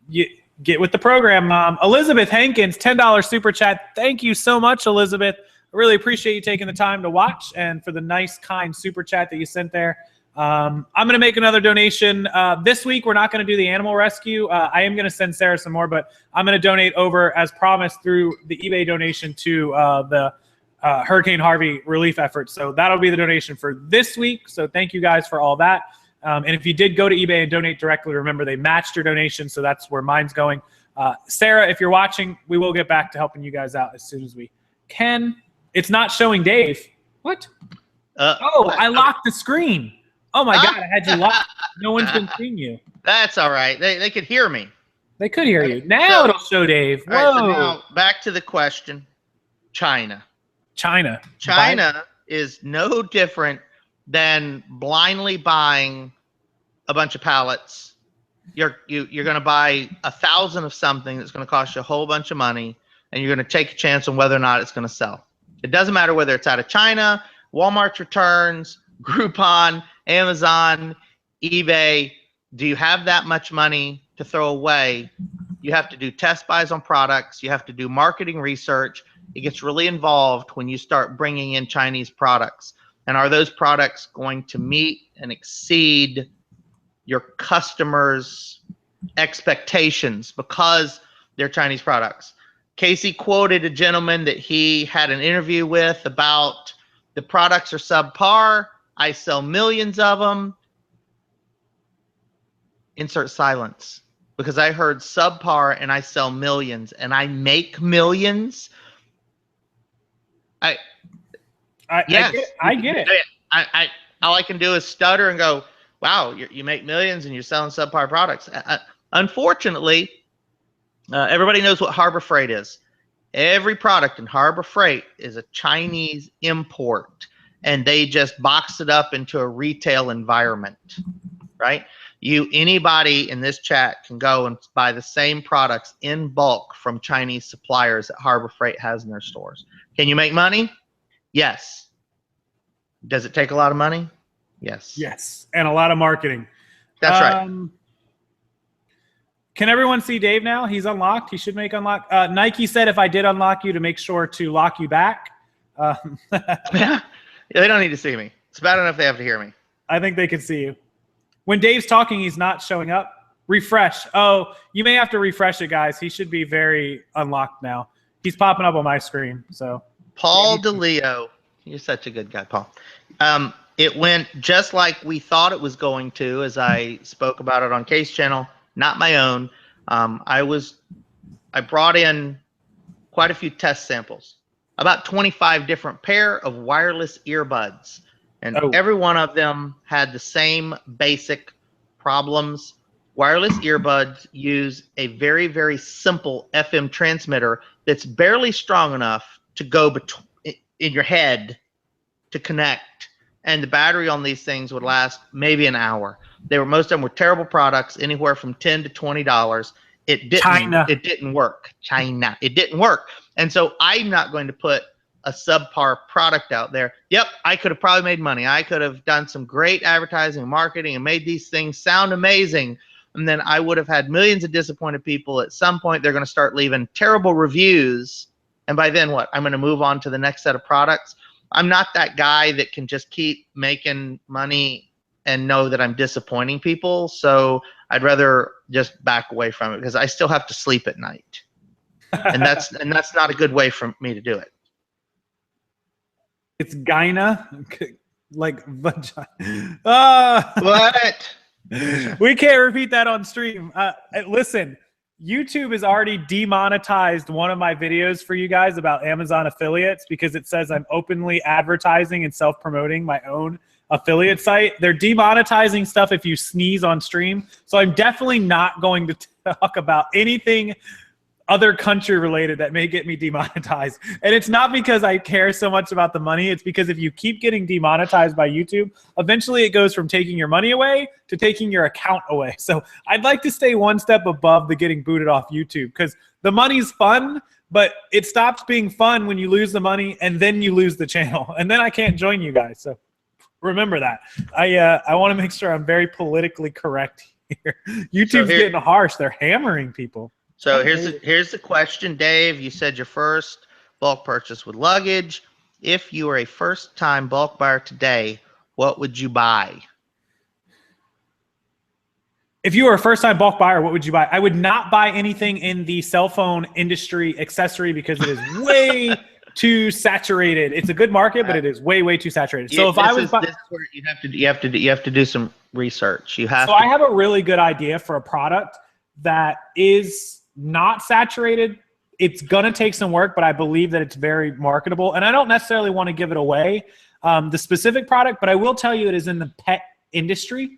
you get with the program, Mom. Elizabeth Hankins, $10 super chat. Thank you so much, Elizabeth. I really appreciate you taking the time to watch and for the nice, kind super chat that you sent there. I'm going to make another donation. This week, we're not going to do the animal rescue. I am going to send Sarah some more, but I'm going to donate over, as promised, through the eBay donation to the Hurricane Harvey relief effort. So that'll be the donation for this week. So thank you guys for all that. And if you did go to eBay and donate directly, remember they matched your donation, so that's where mine's going. Sarah, if you're watching, we will get back to helping you guys out as soon as we can. It's not showing Dave. What? I locked the screen. Oh, my God, I had you locked. No one's been seeing you. That's all right. They could hear me. They could hear you. Now it'll show Dave. Whoa. Right, so now back to the question. China is no different than blindly buying a bunch of pallets. You're going to buy 1,000 of something that's going to cost you a whole bunch of money, and you're going to take a chance on whether or not it's going to sell. It doesn't matter whether it's out of China, Walmart Returns, Groupon, Amazon, eBay. Do you have that much money to throw away? You have to do test buys on products. You have to do marketing research. It gets really involved when you start bringing in Chinese products. And are those products going to meet and exceed your customers' expectations because they're Chinese products? Casey quoted a gentleman that he had an interview with about the products are subpar. I sell millions of them. Insert silence, because I heard subpar and I sell millions and I make millions. Yes, I get it. All I can do is stutter and go, wow, you make millions and you're selling subpar products. Unfortunately, everybody knows what Harbor Freight is. Every product in Harbor Freight is a Chinese import, and they just box it up into a retail environment, right? Anybody in this chat can go and buy the same products in bulk from Chinese suppliers that Harbor Freight has in their stores. Can you make money? Yes. Does it take a lot of money? Yes. Yes, and a lot of marketing. That's right. Can everyone see Dave now? He's unlocked. He should make unlock. Nike said if I did unlock you to make sure to lock you back. Yeah, they don't need to see me. It's bad enough they have to hear me. I think they can see you. When Dave's talking, he's not showing up. Refresh. Oh, you may have to refresh it, guys. He should be very unlocked now. He's popping up on my screen. So Paul DeLeo, you're such a good guy, Paul. It went just like we thought it was going to, as I spoke about it on Case Channel, not my own. I brought in quite a few test samples, about 25 different pair of wireless earbuds, and every one of them had the same basic problems. Wireless earbuds use a very, very simple FM transmitter that's barely strong enough to go in your head to connect, and the battery on these things would last maybe an hour. Most of them were terrible products, anywhere from $10 to $20. It didn't work. It didn't work. And so I'm not going to put a subpar product out there. Yep, I could have probably made money. I could have done some great advertising and marketing and made these things sound amazing. And then I would have had millions of disappointed people. At some point, they're going to start leaving terrible reviews. And by then, what? I'm going to move on to the next set of products. I'm not that guy that can just keep making money and know that I'm disappointing people. So I'd rather just back away from it, because I still have to sleep at night. And that's not a good way for me to do it. It's gyna, like vagina. What? We can't repeat that on stream. Listen, YouTube has already demonetized one of my videos for you guys about Amazon affiliates because it says I'm openly advertising and self-promoting my own affiliate site. They're demonetizing stuff if you sneeze on stream. So I'm definitely not going to talk about anything other country related that may get me demonetized. And it's not because I care so much about the money. It's because if you keep getting demonetized by YouTube, eventually it goes from taking your money away to taking your account away. So I'd like to stay one step above the getting booted off YouTube, because the money's fun, but it stops being fun when you lose the money and then you lose the channel. And then I can't join you guys. So remember that. I want to make sure I'm very politically correct here. YouTube's getting harsh. They're hammering people. So here's the question, Dave. You said your first bulk purchase with luggage. If you were a first-time bulk buyer today, what would you buy? If you were a first-time bulk buyer, what would you buy? I would not buy anything in the cell phone industry accessory because it is way too saturated. It's a good market, but it is way too saturated. So this is where you have to do some research. I have a really good idea for a product that is not saturated. It's gonna take some work, but I believe that it's very marketable. And I don't necessarily want to give it away, the specific product, but I will tell you it is in the pet industry.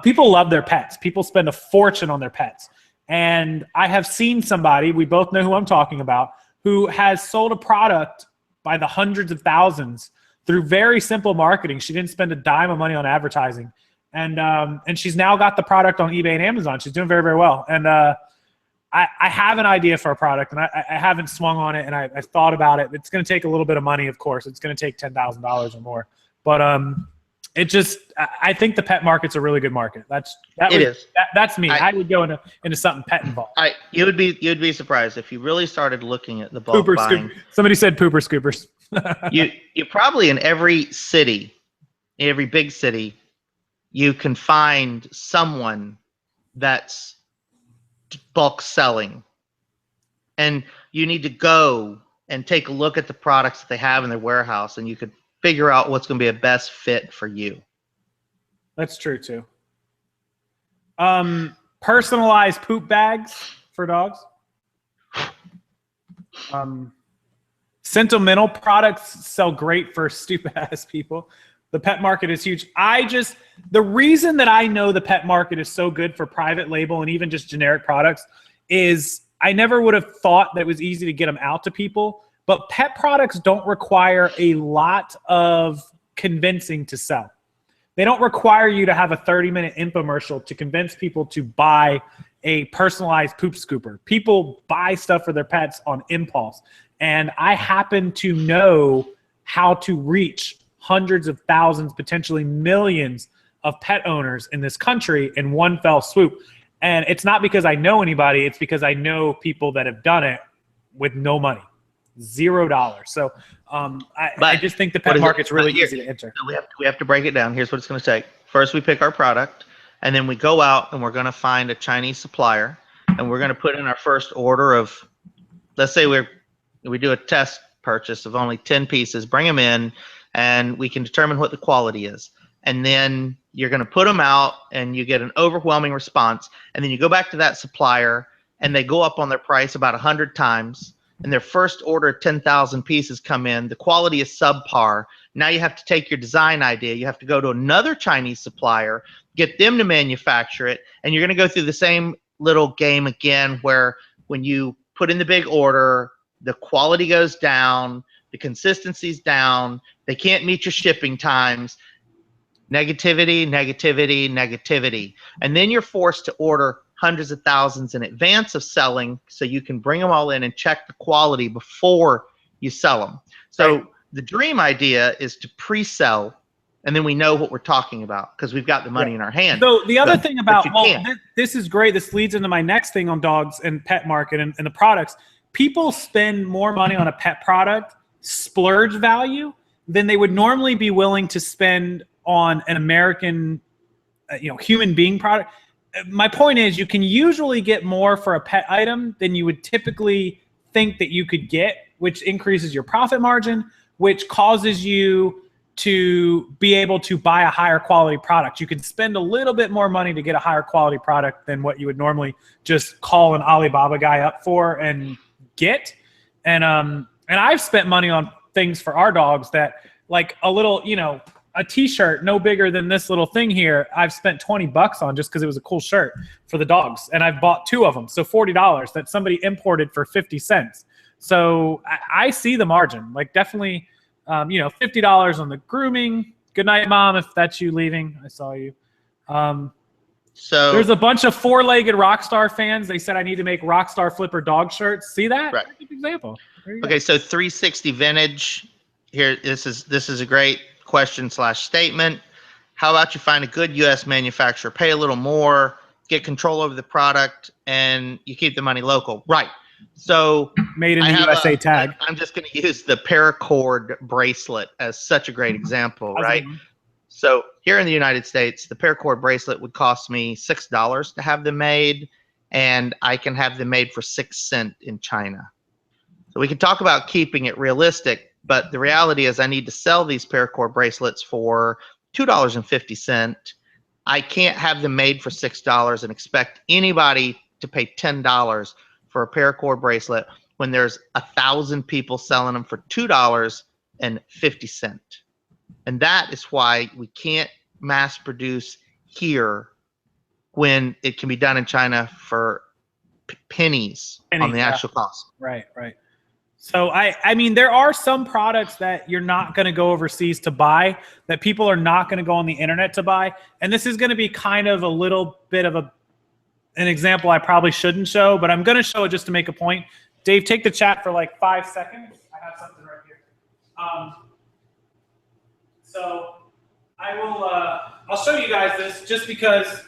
People love their pets. People spend a fortune on their pets. And I have seen somebody, we both know who I'm talking about, who has sold a product by the hundreds of thousands through very simple marketing. She didn't spend a dime of money on advertising. And she's now got the product on eBay and Amazon. She's doing very, very well. And I have an idea for a product, and I haven't swung on it, and I've thought about it. It's going to take a little bit of money, of course. It's going to take $10,000 or more. But I think the pet market's a really good market. That's me. I would go into something pet involved. You'd be surprised if you really started looking at the bulk buying. Somebody said pooper scoopers. you probably in every big city, you can find someone that's bulk selling, and you need to go and take a look at the products that they have in their warehouse, and you could figure out what's going to be a best fit for you. That's true too. Personalized poop bags for dogs. Sentimental products sell great for stupid ass people. The pet market is huge. The reason that I know the pet market is so good for private label and even just generic products is I never would have thought that it was easy to get them out to people. But pet products don't require a lot of convincing to sell. They don't require you to have a 30-minute infomercial to convince people to buy a personalized poop scooper. People buy stuff for their pets on impulse. And I happen to know how to reach hundreds of thousands, potentially millions of pet owners in this country in one fell swoop. And it's not because I know anybody, it's because I know people that have done it with no money, $0. So I just think the pet market's really easy to enter. So we have to break it down. Here's what it's going to take. First, we pick our product, and then we go out and we're going to find a Chinese supplier, and we're going to put in our first order of, let's say we do a test purchase of only 10 pieces, bring them in, and we can determine what the quality is. And then you're going to put them out, and you get an overwhelming response. And then you go back to that supplier, and they go up on their price about 100 times. And their first order of 10,000 pieces come in. The quality is subpar. Now you have to take your design idea. You have to go to another Chinese supplier, get them to manufacture it. And you're going to go through the same little game again, where when you put in the big order, the quality goes down. the consistency's down, they can't meet your shipping times. Negativity, negativity, negativity. And then you're forced to order hundreds of thousands in advance of selling so you can bring them all in and check the quality before you sell them. So Right. the dream idea is to pre-sell, and then we know what we're talking about because we've got the money in our hand. So the other thing about, this is great. This leads into my next thing on dogs and pet market and the products. People spend more money on a pet product, splurge value, than they would normally be willing to spend on an American, human being product. My point is, you can usually get more for a pet item than you would typically think that you could get, which increases your profit margin, which causes you to be able to buy a higher quality product. You can spend a little bit more money to get a higher quality product than what you would normally just call an Alibaba guy up for and get. And I've spent money on things for our dogs that, like a little, a t-shirt no bigger than this little thing here, I've spent $20 on just because it was a cool shirt for the dogs. And I've bought 2 of them. So $40 that somebody imported for 50 cents. So I see the margin, like definitely, $50 on the grooming. Good night, Mom, if that's you leaving. I saw you. So there's a bunch of 4-legged Rockstar fans. They said I need to make Rockstarflipper dog shirts. See that? Right. Good example. Okay, so 360 vintage. Here, this is a great question/statement. How about you find a good U.S. manufacturer, pay a little more, get control over the product, and you keep the money local? Right. So made in the USA tag. I'm just going to use the paracord bracelet as such a great example, right? So here in the United States, the paracord bracelet would cost me $6 to have them made, and I can have them made for 6 cents in China. So we can talk about keeping it realistic, but the reality is I need to sell these paracord bracelets for $2.50. I can't have them made for $6 and expect anybody to pay $10 for a paracord bracelet when there's 1,000 people selling them for $2.50. And that is why we can't mass produce here when it can be done in China for pennies on the actual cost. Right. So I mean, there are some products that you're not going to go overseas to buy, that people are not going to go on the internet to buy. And this is going to be kind of a little bit of an example I probably shouldn't show, but I'm going to show it just to make a point. Dave, take the chat for like 5 seconds. I have something right here. So I will, I'll show you guys this just because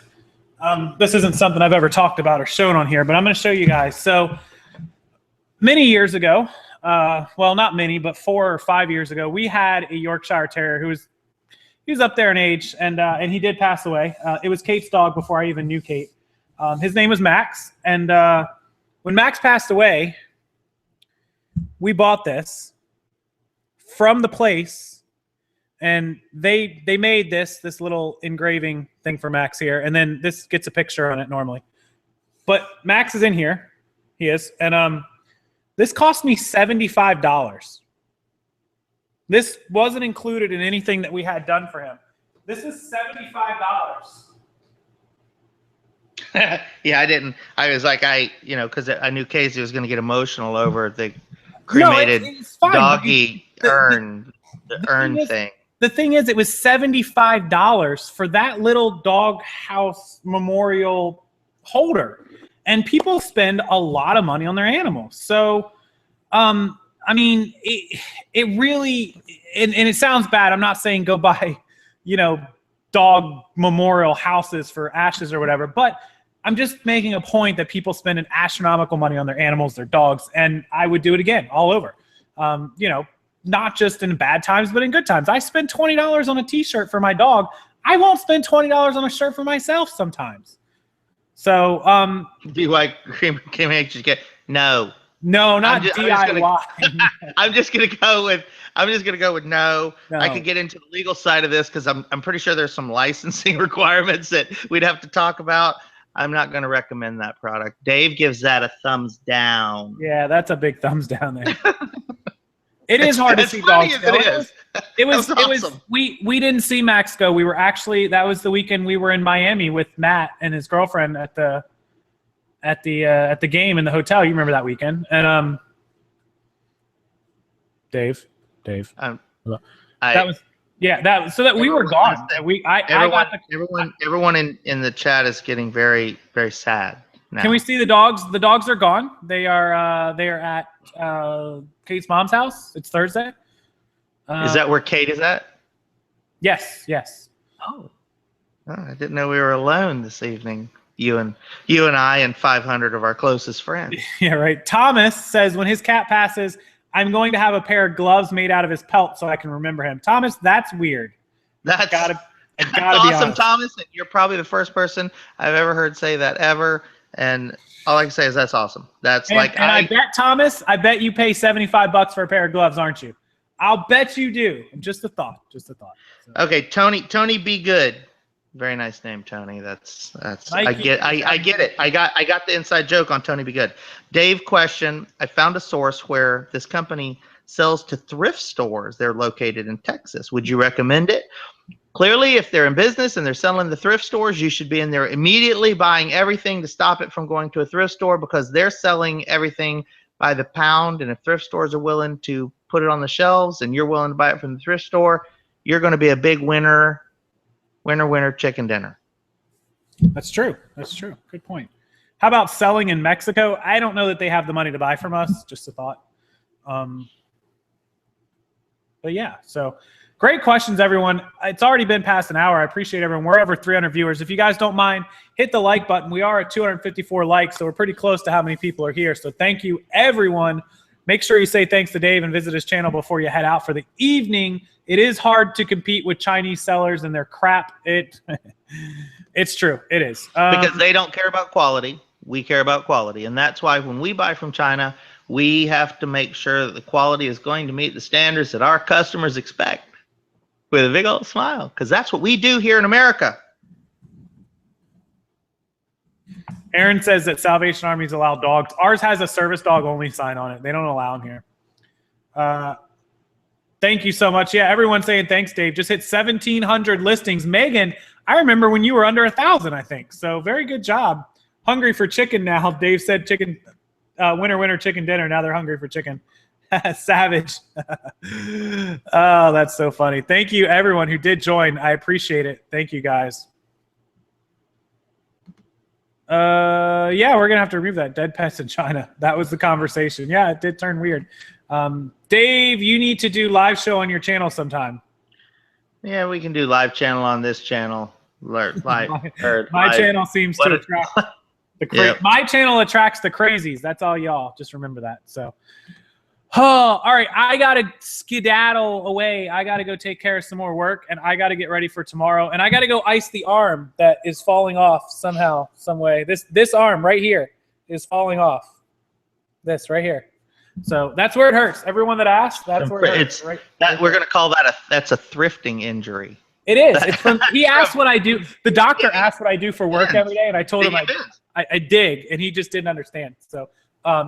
this isn't something I've ever talked about or shown on here, but I'm going to show you guys. So many years ago, well, not many, but 4 or 5 years ago, we had a Yorkshire Terrier he was up there in age, and he did pass away. It was Kate's dog before I even knew Kate. His name was Max, and when Max passed away, we bought this from the place, and they made this little engraving thing for Max here, and then this gets a picture on it normally. But Max is in here. He is, and this cost me $75. This wasn't included in anything that we had done for him. This is $75. Yeah, I didn't. I was like, because I knew Casey was going to get emotional over the cremated doggy urn, the urn thing. The thing is, it was $75 for that little dog house memorial holder. And people spend a lot of money on their animals. So, I mean, it really, and it sounds bad. I'm not saying go buy, dog memorial houses for ashes or whatever, but I'm just making a point that people spend an astronomical money on their animals, their dogs, and I would do it again all over. Not just in bad times, but in good times. I spend $20 on a t-shirt for my dog. I won't spend $20 on a shirt for myself sometimes. So, do you like cremation? No, not DIY. I'm just gonna go with no. I could get into the legal side of this because I'm pretty sure there's some licensing requirements that we'd have to talk about. I'm not going to recommend that product. Dave gives that a thumbs down. Yeah, that's a big thumbs down there. It is hard to see dogs. It was awesome. We didn't see Max go. We were actually, that was the weekend we were in Miami with Matt and his girlfriend at the game in the hotel. You remember that weekend? And Dave. Dave. that was so that we were gone. Everyone in the chat is getting very, very sad now. Can we see the dogs? The dogs are gone. They are at Kate's mom's house. It's Thursday. Is that where Kate is at? Yes. Oh, I didn't know we were alone this evening. You and I and 500 of our closest friends. Yeah, right. Thomas says when his cat passes, I'm going to have a pair of gloves made out of his pelt so I can remember him. Thomas, that's weird. That's gotta be awesome, honest. Thomas. And you're probably the first person I've ever heard say that ever. And all I can say is that's awesome. I bet, Thomas, I bet you pay $75 for a pair of gloves, aren't you? I'll bet you do. Just a thought. So. Okay, Tony Be Good. Very nice name, Tony. That's I get it. I got the inside joke on Tony Be Good. Dave question, I found a source where this company sells to thrift stores. They're located in Texas. Would you recommend it? Clearly, if they're in business and they're selling to thrift stores, you should be in there immediately buying everything to stop it from going to a thrift store because they're selling everything by the pound. And if thrift stores are willing to put it on the shelves and you're willing to buy it from the thrift store, you're going to be a big winner. Winner, chicken dinner. That's true. Good point. How about selling in Mexico? I don't know that they have the money to buy from us. Just a thought. But yeah, so great questions, everyone. It's already been past an hour. I appreciate everyone. We're over 300 viewers. If you guys don't mind, hit the like button. We are at 254 likes, so we're pretty close to how many people are here. So thank you, everyone. Make sure you say thanks to Dave and visit his channel before you head out for the evening. It is hard to compete with Chinese sellers and their crap. It's true. It is. Because they don't care about quality. We care about quality. And that's why when we buy from China, we have to make sure that the quality is going to meet the standards that our customers expect with a big old smile. Because that's what we do here in America. Aaron says that Salvation Armies allow dogs. Ours has a service dog only sign on it. They don't allow them here. Thank you so much. Yeah, everyone's saying thanks, Dave. Just hit 1,700 listings. Megan, I remember when you were under 1,000, I think. So very good job. Hungry for chicken now. Dave said chicken, winner, chicken dinner. Now they're hungry for chicken. Savage. Oh, that's so funny. Thank you, everyone who did join. I appreciate it. Thank you, guys. Yeah, we're gonna have to remove that dead pets in China. That was the conversation. Yeah, it did turn weird. Dave, you need to do live show on your channel sometime. Yeah, we can do live channel on this channell. My channel seems to attract my channel attracts the crazies. That's all y'all. Just remember that. So, all right, I gotta skedaddle away. I gotta go take care of some more work, and I gotta get ready for tomorrow. And I gotta go ice the arm that is falling off somehow, some way. This arm right here is falling off. This right here. So that's where it hurts. Everyone that asked, that's where it hurts. We're gonna call that that's a thrifting injury. It is. He asked what I do. The doctor asked what I do for work every day, and I told him I dig, and he just didn't understand. So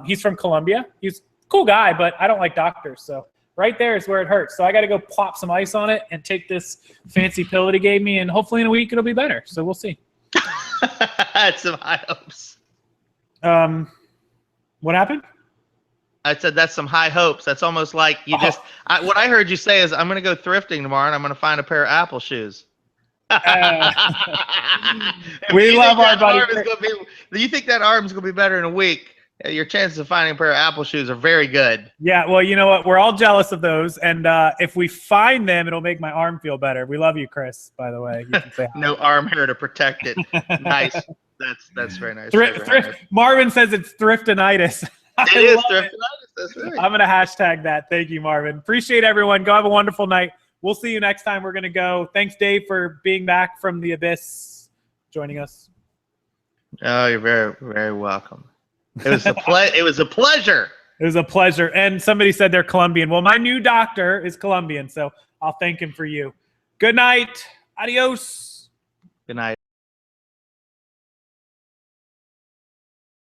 he's from Colombia. He's a cool guy, but I don't like doctors. So right there is where it hurts. So I got to go plop some ice on it and take this fancy pill that he gave me, and hopefully in a week it'll be better. So we'll see. That's some high hopes. What happened? I said that's some high hopes. That's almost like you just. What I heard you say is, I'm going to go thrifting tomorrow, and I'm going to find a pair of Apple shoes. We love our buddy. Do you think that arm's going to be better in a week? Your chances of finding a pair of Apple shoes are very good. Yeah, well, you know what? We're all jealous of those, and if we find them, it'll make my arm feel better. We love you, Chris. By the way, you can say no arm hair to protect it. Nice. That's very nice. Thrift. Marvin says it's thriftinitis. It is thriftinitis. That's right. I'm gonna hashtag that. Thank you, Marvin. Appreciate everyone. Go have a wonderful night. We'll see you next time. We're gonna go. Thanks, Dave, for being back from the abyss, joining us. Oh, you're very, very welcome. It was a it was a pleasure. It was a pleasure. And somebody said they're Colombian. Well, my new doctor is Colombian, so I'll thank him for you. Good night. Adios. Good night.